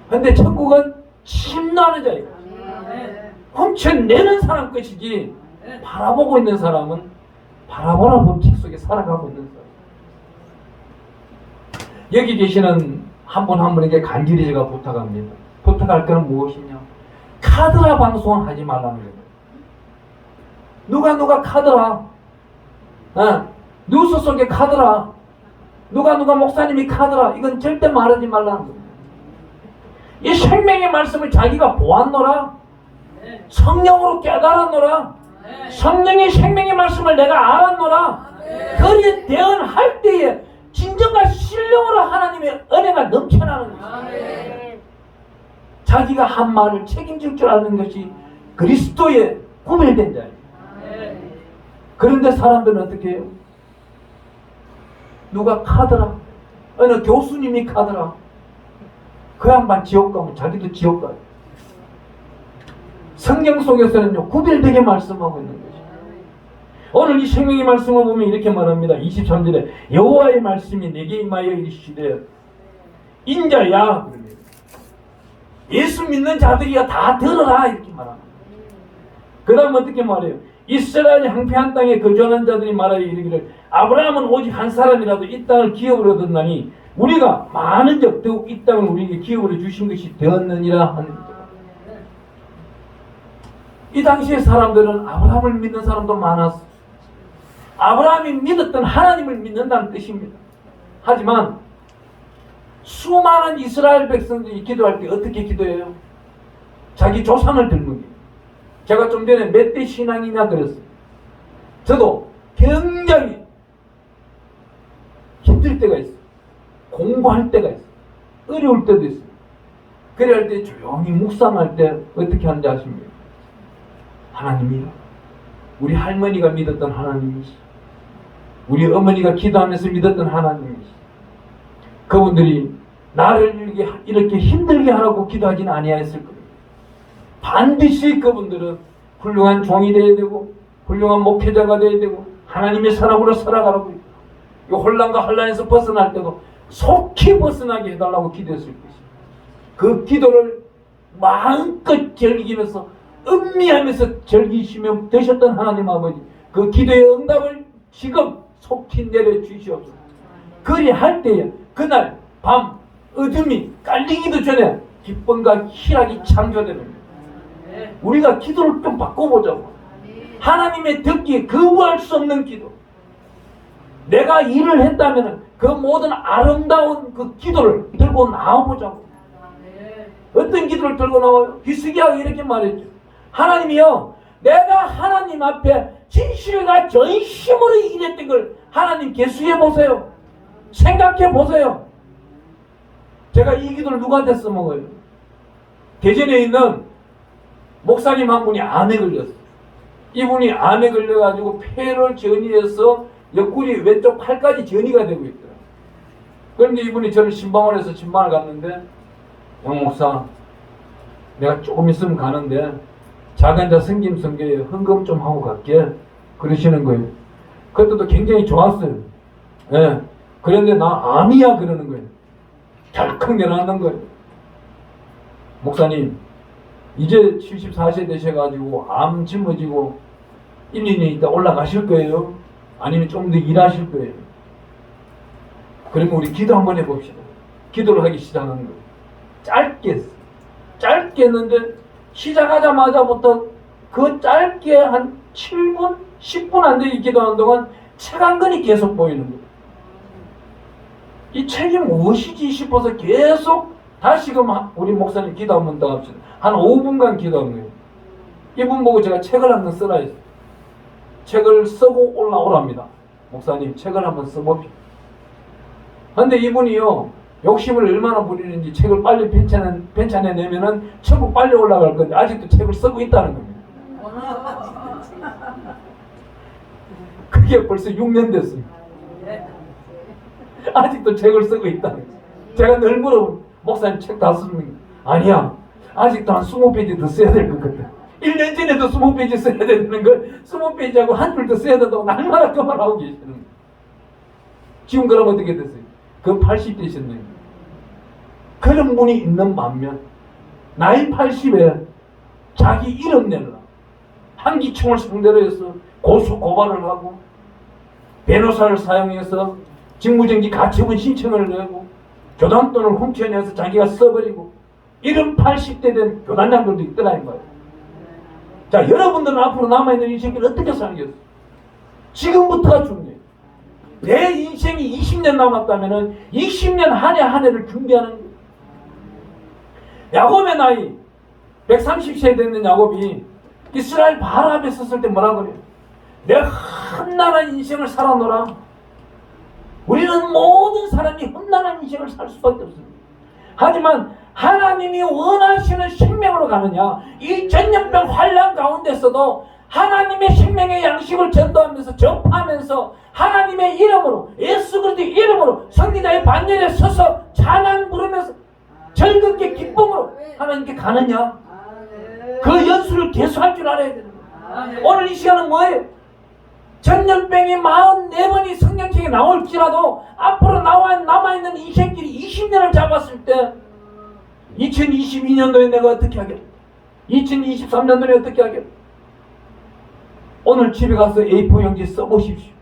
근데 천국은 심노하는 자예요. 훔쳐내는 사람 것이지 바라보고 있는 사람은 바라보는 법칙 속에 살아가고 있는 사람. 여기 계시는 한 분 한 분에게 간절히 제가 부탁합니다. 부탁할 것은 무엇이냐? 카드라 방송은 하지 말라는 거예요. 누가 카드라, 뉴스 속에 카드라, 누가 목사님이 카드라, 이건 절대 말하지 말라는 거예요. 이 생명의 말씀을 자기가 보았노라, 성령으로 깨달았노라, 성령의 생명의 말씀을 내가 알았노라, 그에 대응할 때에 진정과 신령으로 하나님의 은혜가 넘쳐나는 것이에요. 자기가 한 말을 책임질 줄 아는 것이 그리스도의 구별된 자예요. 그런데 사람들은 어떻게 해요? 누가 카더라, 어느 교수님이 카더라, 그 양반 지옥 가면 자기도 지옥 가요. 성경 속에서는요, 구별되게 말씀하고 있는 것이에요. 오늘 이 생명의 말씀을 보면 이렇게 말합니다. 23절에 여호와의 말씀이 내게 임하여 이르시되 인자야, 그럽니다. 예수 믿는 자들이야 다 들어라, 이렇게 말합니다. 그 다음 어떻게 말해요? 이스라엘 황폐한 땅에 거주하는 자들이 말하여 이르기를 아브라함은 오직 한 사람이라도 이 땅을 기업으로 얻었나니 우리가 많은 적 더욱 이 땅을 우리에게 기업으로 주신 것이 되었느니라 하는. 이 당시의 사람들은 아브라함을 믿는 사람도 많았어. 아브라함이 믿었던 하나님을 믿는다는 뜻입니다. 하지만 수많은 이스라엘 백성들이 기도할 때 어떻게 기도해요? 자기 조상을 들먹이. 제가 좀 전에 몇 대 신앙이냐 그랬어요. 저도 굉장히 힘들 때가 있어요. 공부할 때가 있어요. 어려울 때도 있어요. 그래 할 때 조용히 묵상할 때 어떻게 하는지 아십니까? 하나님이요, 우리 할머니가 믿었던 하나님이시, 우리 어머니가 기도하면서 믿었던 하나님이시, 그분들이 나를 이렇게 힘들게 하라고 기도하지는 아니하였을 겁니다. 반드시 그분들은 훌륭한 종이 되어야 되고 훌륭한 목회자가 되어야 되고 하나님의 사람으로 살아가라고, 이 혼란과 혼란에서 벗어날 때도 속히 벗어나게 해달라고 기도했을 것입니다. 그 기도를 마음껏 즐기면서 음미하면서 즐기시며 되셨던 하나님 아버지, 그 기도의 응답을 지금 속히 내려주시옵소서. 그리 할 때에 그날 밤 어둠이 깔리기도 전에 기쁨과 희락이 창조되는, 우리가 기도를 좀 바꿔보자고. 하나님의 듣기에 거부할 수 없는 기도. 내가 일을 했다면 그 모든 아름다운 그 기도를 들고 나와보자고. 어떤 기도를 들고 나와요? 히스기야가 이렇게 말했죠. 하나님이요, 내가 하나님 앞에 진실과 전심으로 일했던 걸 하나님 계수해 보세요. 생각해 보세요. 제가 이 기도를 누구한테 써먹어요? 대전에 있는 목사님 한 분이 암에 걸렸어요. 이분이 암에 걸려가지고 폐를 전이해서 옆구리 왼쪽 팔까지 전이가 되고 있더라고요. 그런데 이분이 저를 신방원에서 신방을 갔는데, 양 목사, 내가 조금 있으면 가는데 작은 자 성김 성교에 헌금 좀 하고 갈게, 그러시는 거예요. 그때도 굉장히 좋았어요. 예. 그런데 나 암이야 그러는 거예요. 덜컥 내려앉는 거예요. 목사님, 이제 74세 되셔가지고 암 짊어지고 1, 2년 있다 올라가실 거예요? 아니면 좀 더 일하실 거예요? 그러면 우리 기도 한번 해봅시다. 기도를 하기 시작하는 거예요. 짧게 했는데 시작하자마자부터 그 짧게 한 7분, 10분 안 되게 기도하는 동안 책 한 권이 계속 보이는 거예요. 이 책이 무엇이지 싶어서 계속 다시금 우리 목사님 기도 한번 더 합시다. 한 5분간 기도한 거예요. 이분 보고 제가 책을 한번 쓰라 했어요. 책을 쓰고 올라오랍니다. 목사님, 책을 한번 써봅시다. 근데 이분이요, 욕심을 얼마나 부리는지 책을 빨리 편찬해내면은 천국 빨리 올라갈 건데 아직도 책을 쓰고 있다는 겁니다. 그게 벌써 6년 됐습니다. 아직도 책을 쓰고 있다는 거예요. 제가 늘 물어보면, 목사님 책 다 썼습니까? 아니야, 아직도 한 20페이지 더 써야 될 것 같아. 1년 전에도 20페이지 써야 되는 걸 20페이지하고 한 줄 더 써야 된다고 날마다 그 말하고 계시는 거예요. 지금 그럼 어떻게 됐어요? 그 80대셨네요. 그런 분이 있는 반면 나이 80에 자기 이름 내려라, 한기총을 상대로 해서 고소 고발을 하고 변호사를 사용해서 직무정지 가처분 신청을 내고 교단 돈을 훔쳐내서 자기가 써버리고, 이런 80대 된 교단장들도 있더라 이 말이에요. 자, 여러분들은 앞으로 남아있는 인생을 어떻게 살겠어요? 지금부터가 중요해요. 내 인생이 20년 남았다면 20년 한 해 한 해를 준비하는 거예요. 야곱의 나이 130세 되는 야곱이 이스라엘 바로 앞에 섰을 때 뭐라 그래요? 내가 험난한 인생을 살아노라. 우리는 모든 사람이 험난한 인생을 살 수밖에 없습니다. 하지만 하나님이 원하시는 생명으로 가느냐, 이 전염병 환란 가운데서도 하나님의 생명의 양식을 전도하면서 접하면서 하나님의 이름으로, 예수 그리스도의 이름으로 성리자의 반열에 서서 찬양 부르면서 즐겁게 기쁨으로 하나님께 가느냐, 그 연수를 계속할 줄 알아야 되는 거예요. 오늘 이 시간은 뭐예요? 전염병이 44번이 성경책에 나올지라도 앞으로 남아있는 이 새끼리 20년을 잡았을 때 2022년도에 내가 어떻게 하겠어? 2023년도에 어떻게 하겠어? 오늘 집에 가서 A4 용지 써보십시오.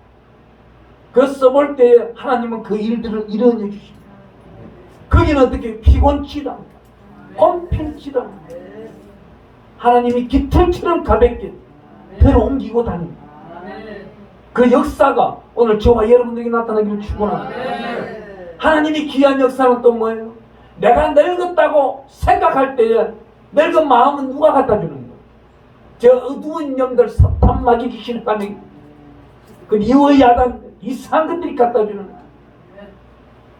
그 써볼 때 하나님은 그 일들을 이뤄내 주십니다. 거기는 어떻게 피곤치다, 홈필치다. 하나님이 깃털처럼 가볍게 배로 옮기고 다닙니다. 그 역사가 오늘 저와 여러분들에게 나타나기를 축원합니다. 하나님이 귀한 역사는 또 뭐예요? 내가 늙었다고 생각할 때에 늙은 마음은 누가 갖다 주는 거예요? 저 어두운 영들, 사탄, 마귀, 귀신, 까마귀, 그 이와 야단, 이상한 것들이 갖다 주는 거예요.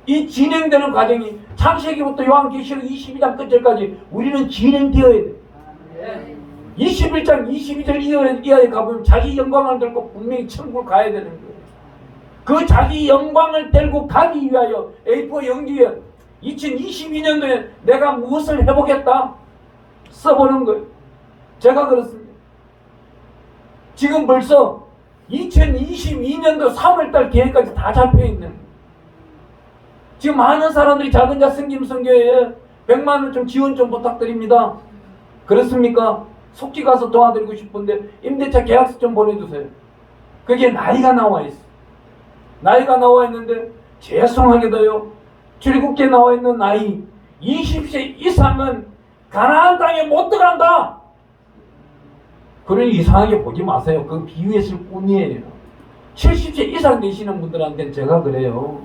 이 진행되는 과정이 창세기부터 요한계시록 22장 끝절까지 우리는 진행되어야 돼요. 21장 22절 이하에 가보면 자기 영광을 들고 분명히 천국을 가야 되는 거예요. 그 자기 영광을 들고 가기 위하여 A4 용지에 2022년도에 내가 무엇을 해보겠다 써보는 거예요. 제가 그렇습니다. 지금 벌써 2022년도 3월달 계획까지 다 잡혀있는 거예요. 지금 많은 사람들이 작은 자 성김성교회에 100만 원 좀 지원 좀 부탁드립니다. 그렇습니까? 속기 가서 도와드리고 싶은데 임대차 계약서 좀 보내주세요. 그게 나이가 나와 있어. 나이가 나와 있는데 죄송하게도요, 출국기에 나와 있는 나이 20세 이상은 가나안 땅에 못 들어간다. 그러니 이상하게 보지 마세요. 그 비유했을 뿐이에요. 70세 이상 되시는 분들한테는 제가 그래요.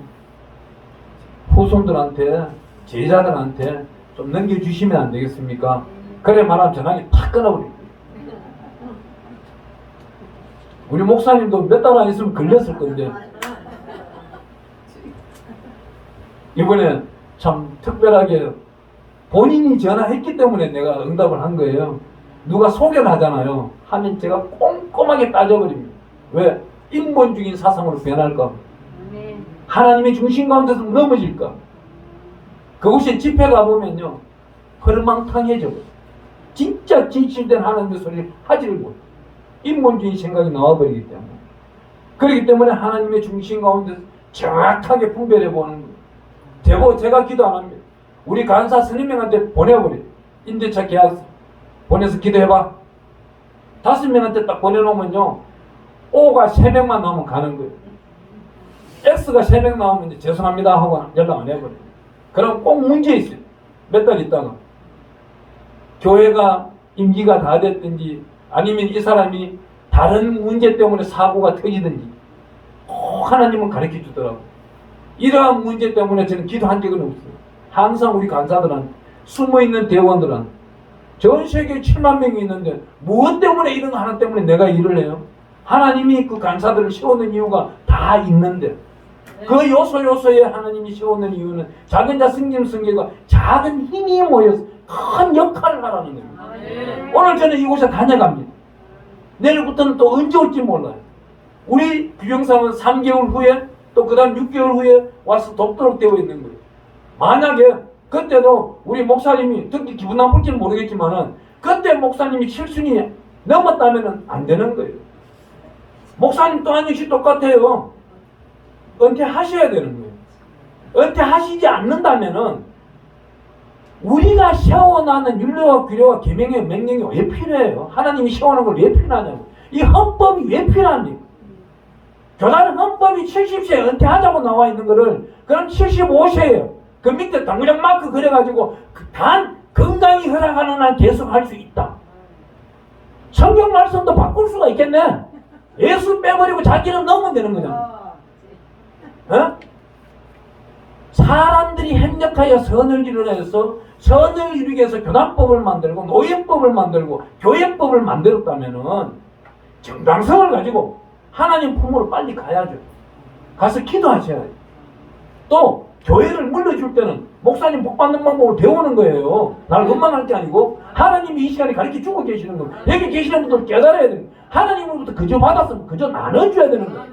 후손들한테, 제자들한테 좀 넘겨주시면 안 되겠습니까? 그래 말하면 전화기 탁 끊어버립니다. 우리 목사님도 몇 달 안 있으면 걸렸을 건데 이번에 참 특별하게 본인이 전화했기 때문에 내가 응답을 한 거예요. 누가 소개를 하잖아요. 하면 제가 꼼꼼하게 따져버립니다. 왜? 인본주의인 사상으로 변할까? 하나님의 중심 가운데서 넘어질까? 그곳에 집회 가보면요, 허름망탕해져. 진짜 진실된 하나님의 소리를 하지를 못해. 인본주의 생각이 나와버리기 때문에. 그렇기 때문에 하나님의 중심 가운데서 정확하게 분별해보는 거예요. 제가 기도 안 합니다. 우리 간사 스님명한테 보내버려요. 임대차 계약서 보내서 기도해봐. 5명한테 딱 보내놓으면요, O가 3명만 나오면 가는 거예요. X가 3명 나오면 이제 죄송합니다 하고 연락 안 해버려요. 그럼 꼭 문제 있어요. 몇 달 있다가 교회가 임기가 다 됐든지 아니면 이 사람이 다른 문제 때문에 사고가 터지든지 꼭 하나님은 가르쳐 주더라고요. 이러한 문제 때문에 저는 기도한 적은 없어요. 항상 우리 간사들한테, 숨어있는 대원들한테, 전 세계에 7만 명이 있는데 무엇 때문에 이런 하나 때문에 내가 일을 해요? 하나님이 그 간사들을 세우는 이유가 다 있는데, 그 요소에 하나님이 세우는 이유는 작은 자 성김성교가 작은 힘이 모여서 큰 역할을 하라는 겁니다. 오늘 저는 이곳에 다녀갑니다. 내일부터는 또 언제 올지 몰라요. 우리 규정상은 3개월 후에 또 그 다음 6개월 후에 와서 돕도록 되어 있는 거예요. 만약에 그때도 우리 목사님이 특히 기분 나쁠지는 모르겠지만은 그때 목사님이 7순위 넘었다면 안 되는 거예요. 목사님 또한 역시 똑같아요. 은퇴하셔야 되는 거예요. 은퇴하시지 않는다면은 우리가 세워나는 율례와 규례와 계명의 명령이 왜 필요해요? 하나님이 세우는 걸 왜 필요하냐고. 이 헌법이 왜 필요합니까? 교단 헌법이 70세 은퇴하자고 나와 있는 거를 그럼 75세예요. 그 밑에 당구장 마크 그래가지고 단 건강이 허락하는 한 계속 할 수 있다. 성경 말씀도 바꿀 수가 있겠네. 예수 빼버리고 자기는 넣으면 되는 거잖아. 어? 사람들이 협력하여 선을 이루려서 선을 이루기 위해서 교단법을 만들고 노예법을 만들고 교회법을 만들었다면은 정당성을 가지고 하나님 품으로 빨리 가야죠. 가서 기도하셔야 돼요. 또 교회를 물려줄 때는 목사님 복받는 방법을 배우는 거예요. 나를 원망할 게 아니고 하나님이 이 시간에 가르쳐주고 계시는 거예요. 여기 계시는 분들 깨달아야 돼요. 하나님으로부터 그저 받았으면 그저 나눠줘야 되는 거예요.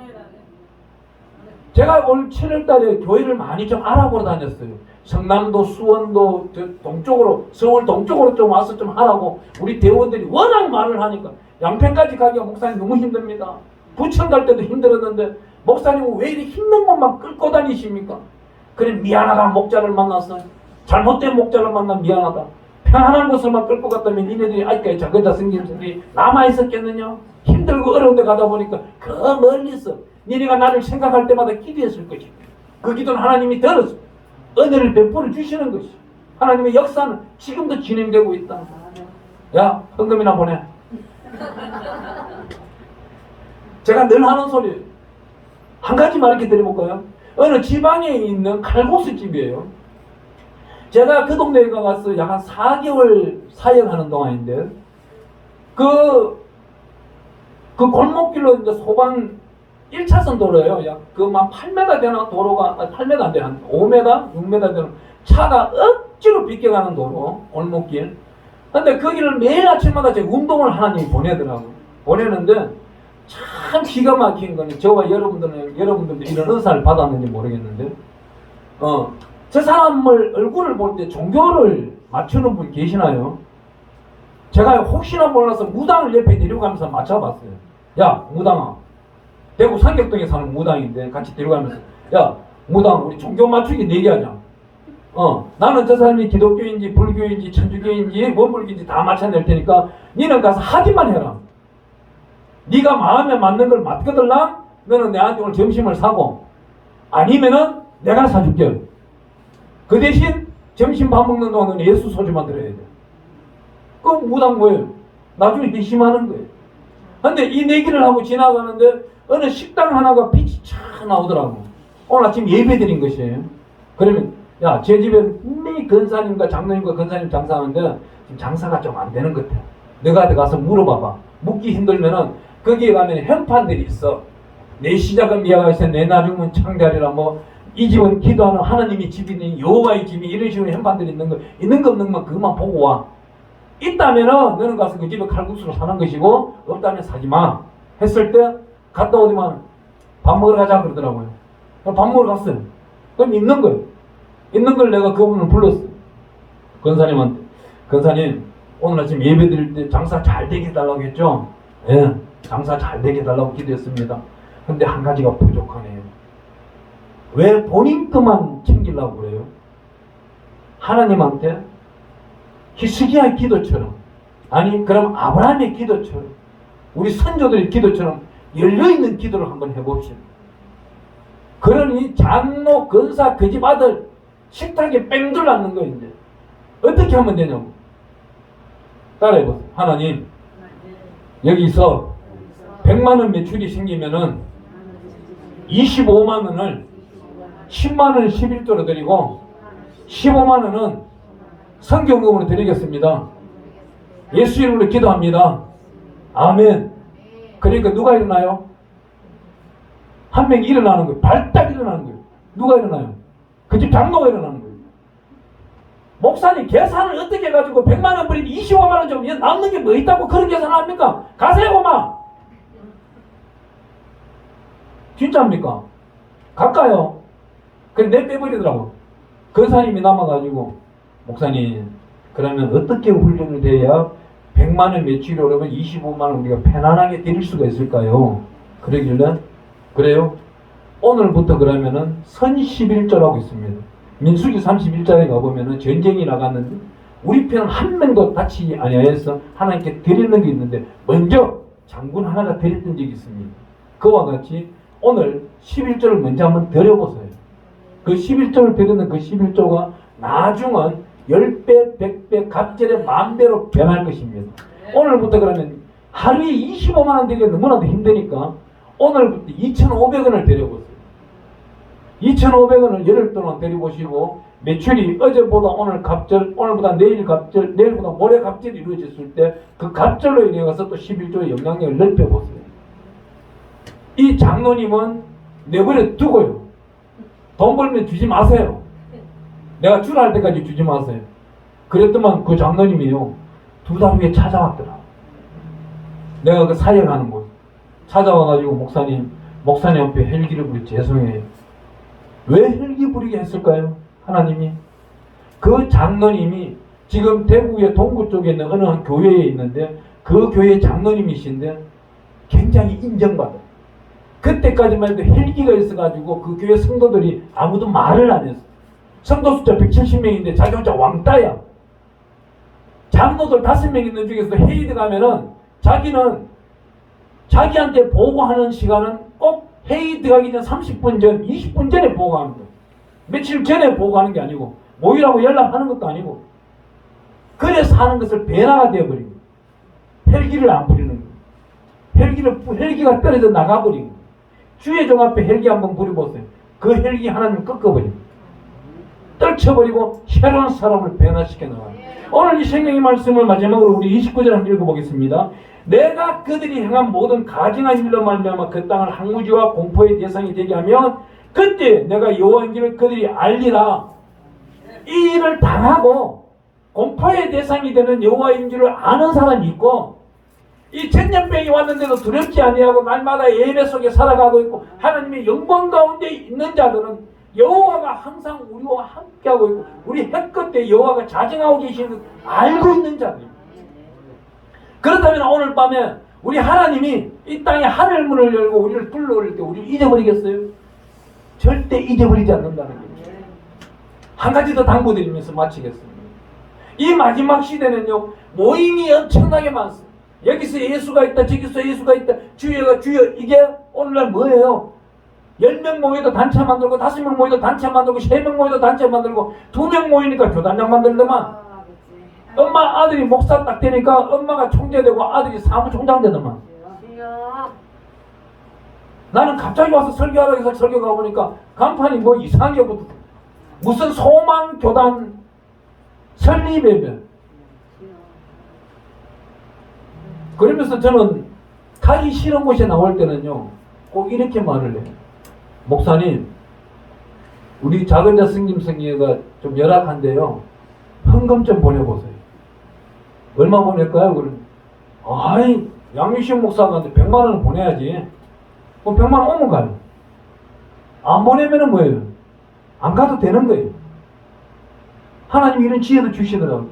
제가 올 7월달에 교회를 많이 좀 알아보러 다녔어요. 성남도, 수원도, 동쪽으로, 서울 동쪽으로 좀 와서 좀 하라고 우리 대원들이 워낙 말을 하니까 양평까지 가기가 목사님 너무 힘듭니다. 부천 갈 때도 힘들었는데 목사님은 왜 이리 힘든 것만 끌고 다니십니까? 그래 미안하다 목자를 만났어. 잘못된 목자를 만나 미안하다. 편안한 곳을만 끌고 갔다면 니네들이 아직까지 작은자 성김들이 남아있었겠느냐? 힘들고 어려운 데 가다 보니까 그 멀리서 니네가 나를 생각할 때마다 기도했을 것입니다. 그 기도는 하나님이 들어서 은혜를 베풀어 주시는 것이 하나님의 역사는 지금도 진행되고 있다. 야 헌금이나 보내. 제가 늘 하는 소리 한 가지만 이렇게 드려볼까요? 어느 지방에 있는 칼국수 집이에요. 제가 그 동네에 가서 약 한 4개월 사역하는 동안인데 그 골목길로 이제 소방 1차선 도로예요. 약 그만 8m 되는 도로가 8m 안 돼. 한 5m, 6m 되는 차가 억지로 비껴가는 도로 골목길. 근데 그 길을 매일 아침마다 제가 운동을 하나님이 보내더라고요. 보내는데 참 기가 막힌 거는 저와 여러분들도 이런 은사를 받았는지 모르겠는데 저 사람을 얼굴을 볼 때 종교를 맞추는 분 계시나요? 제가 혹시나 몰라서 무당을 옆에 데려가면서 맞춰봤어요. 야 무당아, 대구 삼격동에 사는 무당인데 같이 데려가면서 야 무당 우리 종교 맞추기 내기하자. 나는 저 사람이 기독교인지 불교인지 천주교인지 원불교인지 다 맞춰낼 테니까 니는 가서 하기만 해라. 네가 마음에 맞는 걸 맞거들랑 너는 내한테 오늘 점심을 사고 아니면은 내가 사줄게. 그 대신 점심 밥 먹는 동안 너는 예수 소리만 들어야 돼. 그럼 무당 뭐예요? 나중에 회심하는 거예요. 근데 이 내기를 하고 지나가는데 어느 식당 하나가 빛이 쫙 나오더라고. 오늘 아침 예배 드린 것이에요. 그러면 야, 제 집에 분명히 권사님과 장로님과 권사님 장사하는데 지금 장사가 좀 안 되는 것 같아. 너가 가서 물어봐봐. 묻기 힘들면은 거기에 가면 현판들이 있어. 내 시작은 미아가 있어. 내 나중은 창대하리라. 뭐 이 집은 기도하는 하나님의 집이니 여호와의 집이 이런 식으로 현판들이 있는 거 없는 것만 그것만 보고 와. 있다면은 너는 가서 그 집에 칼국수를 사는 것이고 없다면 사지 마. 했을 때 갔다 오지만 밥 먹으러 가자 그러더라고요. 밥 먹으러 갔어요. 그럼 있는 거예요. 있는 걸 내가 그분을 불렀어. 권사님한테. 권사님 오늘 아침 예배 드릴 때 장사 잘 되게 해달라고 했죠? 예, 장사 잘 되게 해달라고 기도했습니다. 근데 한 가지가 부족하네요. 왜 본인 것만 챙기려고 그래요? 하나님한테 히스기야의 기도처럼 아니 그럼 아브라함의 기도처럼 우리 선조들의 기도처럼 열려있는 기도를 한번 해봅시다. 그러니 장로 권사 그 집 아들 식탁에 뺑 둘러앉는 거예요. 이제 어떻게 하면 되냐고 따라해보세요. 하나님 여기서 100만원 매출이 생기면은 25만원을 10만원을 11조로 드리고 15만원은 성경금으로 드리겠습니다. 예수 이름으로 기도합니다. 아멘. 그러니까 누가 일어나요? 한 명이 일어나는 거예요. 발딱 일어나는 거예요. 누가 일어나요? 그 집 장로가 일어나는 거예요. 목사님 계산을 어떻게 해가지고 100만원 버리면 25만원 좀 남는 게 뭐 있다고 그런 계산을 합니까? 가세요 고마. 진짜입니까? 갈까요? 그래 내 빼버리더라고. 권사님이 남아가지고 목사님 그러면 어떻게 훈련을 돼야 100만원 매출이 오르면 25만원 우리가 편안하게 드릴 수가 있을까요? 그러길래 그래요? 오늘부터 그러면은 선 11조라고 있습니다. 민수기 31장에 가보면은 전쟁이 나갔는데 우리 편은 한 명도 다치지 아니하여서 하나님께 드리는 게 있는데 먼저 장군 하나가 드렸던 적이 있습니다. 그와 같이 오늘 11조를 먼저 한번 드려보세요. 그 11조를 드리는 그 11조가 나중은 10배, 100배, 갑절에 10,000배로 변할 것입니다. 오늘부터 그러면 하루에 25만원 드리기 너무나도 힘드니까 오늘부터 2,500원을 드려보세요. 2,500원을 열흘 동안 드려보시고 매출이 어제보다 오늘 갑절, 오늘보다 내일 갑절, 내일보다 모레 갑절이 이루어졌을 때 그 갑절로 인해서 또 11조의 영향력을 넓혀보세요. 이 장로님은 내버려 두고요. 돈 벌면 주지 마세요. 내가 출할 때까지 주지 마세요. 그랬더만 그 장로님이요. 2달 후에 찾아왔더라. 내가 그 사역하는 곳. 찾아와가지고 목사님 앞에 헬기를 부리 죄송해요. 왜 헬기 부리게 했을까요? 하나님이. 그 장로님이 지금 대구의 동구 쪽에 있는 어느 한 교회에 있는데 그 교회 장로님이신데 굉장히 인정받아요. 그때까지만 해도 헬기가 있어가지고 그 교회 성도들이 아무도 말을 안 했어. 성도 숫자 170명인데 자기 혼자 왕따야. 장로들 5명 있는 중에서 회의 들어가면은 자기는 자기한테 보고하는 시간은 꼭 회의 들어가기 전 30분 전, 20분 전에 보고하는 거야. 며칠 전에 보고하는 게 아니고 모이라고 연락하는 것도 아니고 그래 사는 것을 변화가 되어버린 거야. 헬기를 안 부리는 거야. 헬기가 떨어져 나가버린 거야. 주의 종 앞에 헬기 한번 부려보세요. 그 헬기 하나님 꺾어버린 거야. 떨쳐버리고 새로운 사람을 변화시켜 나가요. 오늘 이 성경의 말씀을 마지막으로 우리 29절 한번 읽어보겠습니다. 내가 그들이 행한 모든 가증한 일로 말미암아 그 땅을 항무지와 공포의 대상이 되게 하면 그때 내가 여호와인 줄을 그들이 알리라. 이 일을 당하고 공포의 대상이 되는 여호와인 줄을 아는 사람이 있고 이 전염병이 왔는데도 두렵지 아니하고 날마다 예배 속에 살아가고 있고 하나님의 영광 가운데 있는 자들은 여호와가 항상 우리와 함께하고 있고 우리 해 끝에 여호와가 자정하고 계시는 걸 알고 있는 자들입니다. 그렇다면 오늘 밤에 우리 하나님이 이 땅에 하늘문을 열고 우리를 불러올 때 우리를 잊어버리겠어요? 절대 잊어버리지 않는다는 거예요. 한 가지 더 당부드리면서 마치겠습니다. 이 마지막 시대는요 모임이 엄청나게 많습니다. 여기서 예수가 있다 저기서 예수가 있다 주여가 주여 이게 오늘날 뭐예요? 10명 모여도 단체 만들고 5명 모여도 단체 만들고 3명 모여도 단체 만들고 2명 모이니까 교단장 만들더만 엄마 아들이 목사 딱 되니까 엄마가 총재 되고 아들이 사무총장 되더만 나는 갑자기 와서 설교하라고 해서 설교 가보니까 간판이 뭐 이상하게 붙어 무슨 소망교단 설립예배 그러면서 저는 가기 싫은 곳에 나올 때는요 꼭 이렇게 말을 해요. 목사님 우리 작은자 승김성회가 좀 열악한데요 헌금 좀 보내보세요. 얼마 보낼까요? 그럼 아이 양미식 목사한테 100만 원을 보내야지. 그럼 100만 원 오면 가요. 안 보내면은 뭐예요? 안 가도 되는 거예요. 하나님이 이런 지혜도 주시더라고요.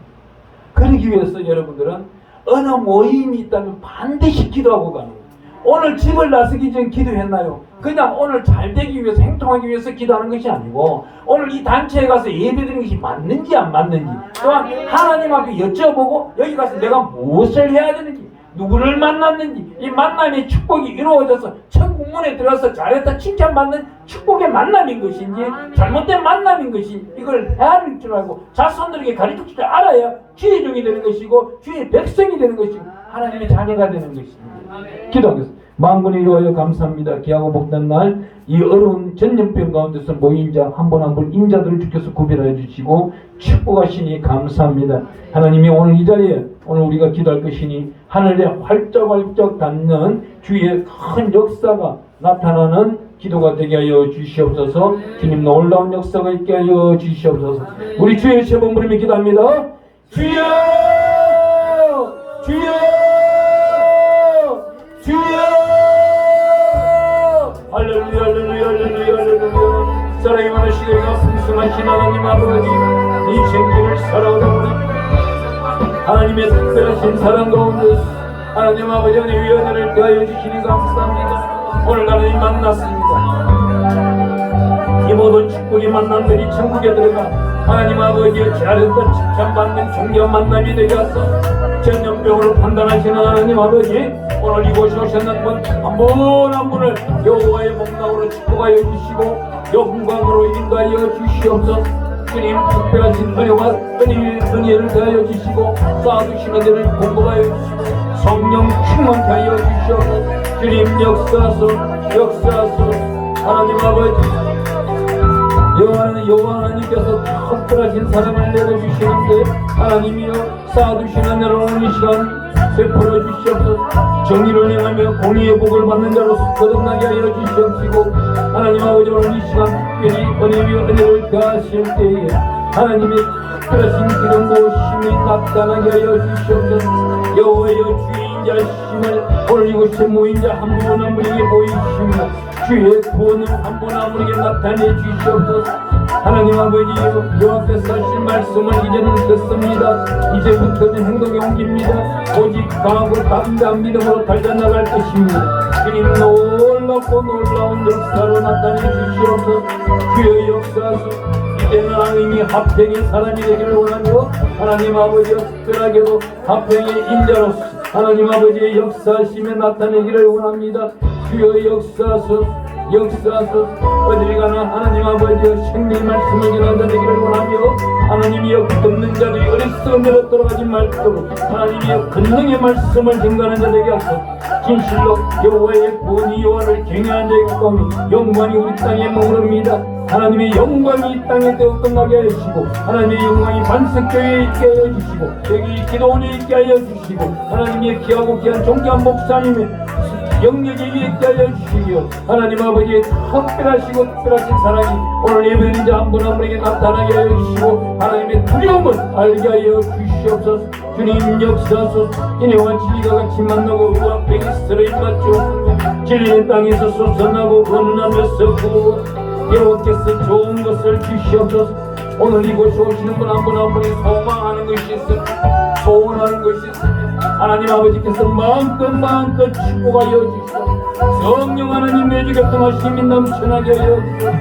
그러기 위해서 여러분들은 어느 모임이 있다면 반드시 기도하고 가는 거예요. 오늘 집을 나서기 전 기도했나요? 그냥 오늘 잘 되기 위해서 행동하기 위해서 기도하는 것이 아니고 오늘 이 단체에 가서 예배드리는 것이 맞는지 안 맞는지 또한 하나님 앞에 여쭤보고 여기 가서 내가 무엇을 해야 되는지 누구를 만났는지 이 만남의 축복이 이루어져서 천국문에 들어서 잘했다 칭찬받는 축복의 만남인 것인지 잘못된 만남인 것인지 이걸 헤아릴 줄 알고 자손들에게 가르칠 줄 알아야 주의 종이 되는 것이고 주의 백성이 되는 것이고 하나님의 자녀가 되는 것입니다. 기도하겠습니다. 만군의 여호와여 감사합니다. 귀하고 복된 날 이 어려운 전염병 가운데서 모인 자 한 분 한 분 인자들을 주께서 구별하여 주시고 축복하시니 감사합니다. 하나님이 오늘 이 자리에 오늘 우리가 기도할 것이니 하늘에 활짝활짝 닿는 주의 큰 역사가 나타나는 기도가 되게 하여 주시옵소서. 주님 놀라운 역사가 있게 하여 주시옵소서. 우리 주의 세 번 부르며 기도합니다. 주여 주여 주여 할렐루야 할렐루야 할렐루야 할렐루야. 사랑이 많으시고 풍성하신 하나님 아버지 이 생기를 살아오다 보니 하나님의 특별하신 사랑 가운데 하나님 아버지 은혜 위원회를 더하여 주시니 감사합니다. 오늘 하나님 만났습니다. 이 모든 축복의 만남들이 천국에 들어가 하나님 아버지의 잘했던 칭찬받는 존귀한 만남이 되게 하소. 전염병으로 판단하시는 하나님 아버지 오늘 이곳에 오셨는 분 한 분 한 분을 여호와의 복락으로 축복하여 주시고 영광으로 인도하여 주시옵소서. 주님 특별하신 은혜와 은혜를 더하여 주시고 쌓아두신 은혜를 공급하여 주시고 성령 충만케 하여 주시옵소서. 주님 역사하소 하나님 아버지 여호와 하나님께서 특별하신 사랑을 내려주시는데 하나님이여 쌓아두신 은혜를 오늘 이 시간 베풀어 주시옵소서. 정의를 행하며 공의의 복을 받는 자로서 거듭나게 하여 주시옵시고 하나님 아버지 오늘 이 시간 특별히 은혜 위에 은혜를 더하실 때에 하나님의 특별하신 기름 부으심이 나타나게 하여 주시옵소서. 여호와여 주의 인자심을 오늘 이곳에 모인 자 한 분 한 분에게 보이시며 주의 구원을 한 분 한 분에게 나타내 주시옵소서. 하나님 아버지 여 앞에서 하신 말씀을 이제는 듣습니다. 이제부터는 행동에 옮깁니다. 오직 강하고 담대한 믿음으로 달려나갈 것입니다. 주님 놀라운 놀랍고 놀라운 역사로 나타내 주시옵소서. 주의 역사하소서. 이제는 하나님이 합행의 사람이 되기를 원하며 하나님 아버지가 특별하게도 합행의 인자로서 하나님 아버지의 역사하심에 나타내기를 원합니다. 주여 역사하소서. 역사하소서. 어디를 가나 하나님 아버지의 생명의 말씀을 전하는 자 되기를 원하며 하나님이여 듣는 자들이 어리석음으로 돌아가지 말도록 하나님이여 권능의 말씀을 증거하는 자 되게 하소서. 진실로 여호와의 구원이 여호와를 경외하는 자의 가까우니 영광이 우리 땅에 머무릅니다. 하나님의 영광이 이 땅에 되어 끝나게 하여 주시고 하나님의 영광이 반석교회에 있게 하여 주시고 여기 기도원에 있게 하여 주시고 하나님의 귀하고 귀한 존귀한 목사님의 영역에 있게 하여 주시기요 하나님 아버지의 특별하시고 특별하신 사랑이 오늘 예배드린 자 한 분 한 분에게 나타나게 하여 주시고 하나님의 두려움을 알게 하여 주시옵소서. 주님 역사하소서. 인애와 진리가 같이 만나고 그 앞에 스트레 입맞추어 진리의 땅에서 솟아나고 건너면서 여호와께서 좋은 것을 주시옵소서. 오늘 이곳에 오시는 분 한 분 한 분이 소망하는 것이 있습니다. 소원하는 것이 있습니다. 하나님 아버지께서 마음껏 축복하여 주시옵소서. 성령 하나님 내주 교통하심이 넘쳐나게 하여 주시옵소서.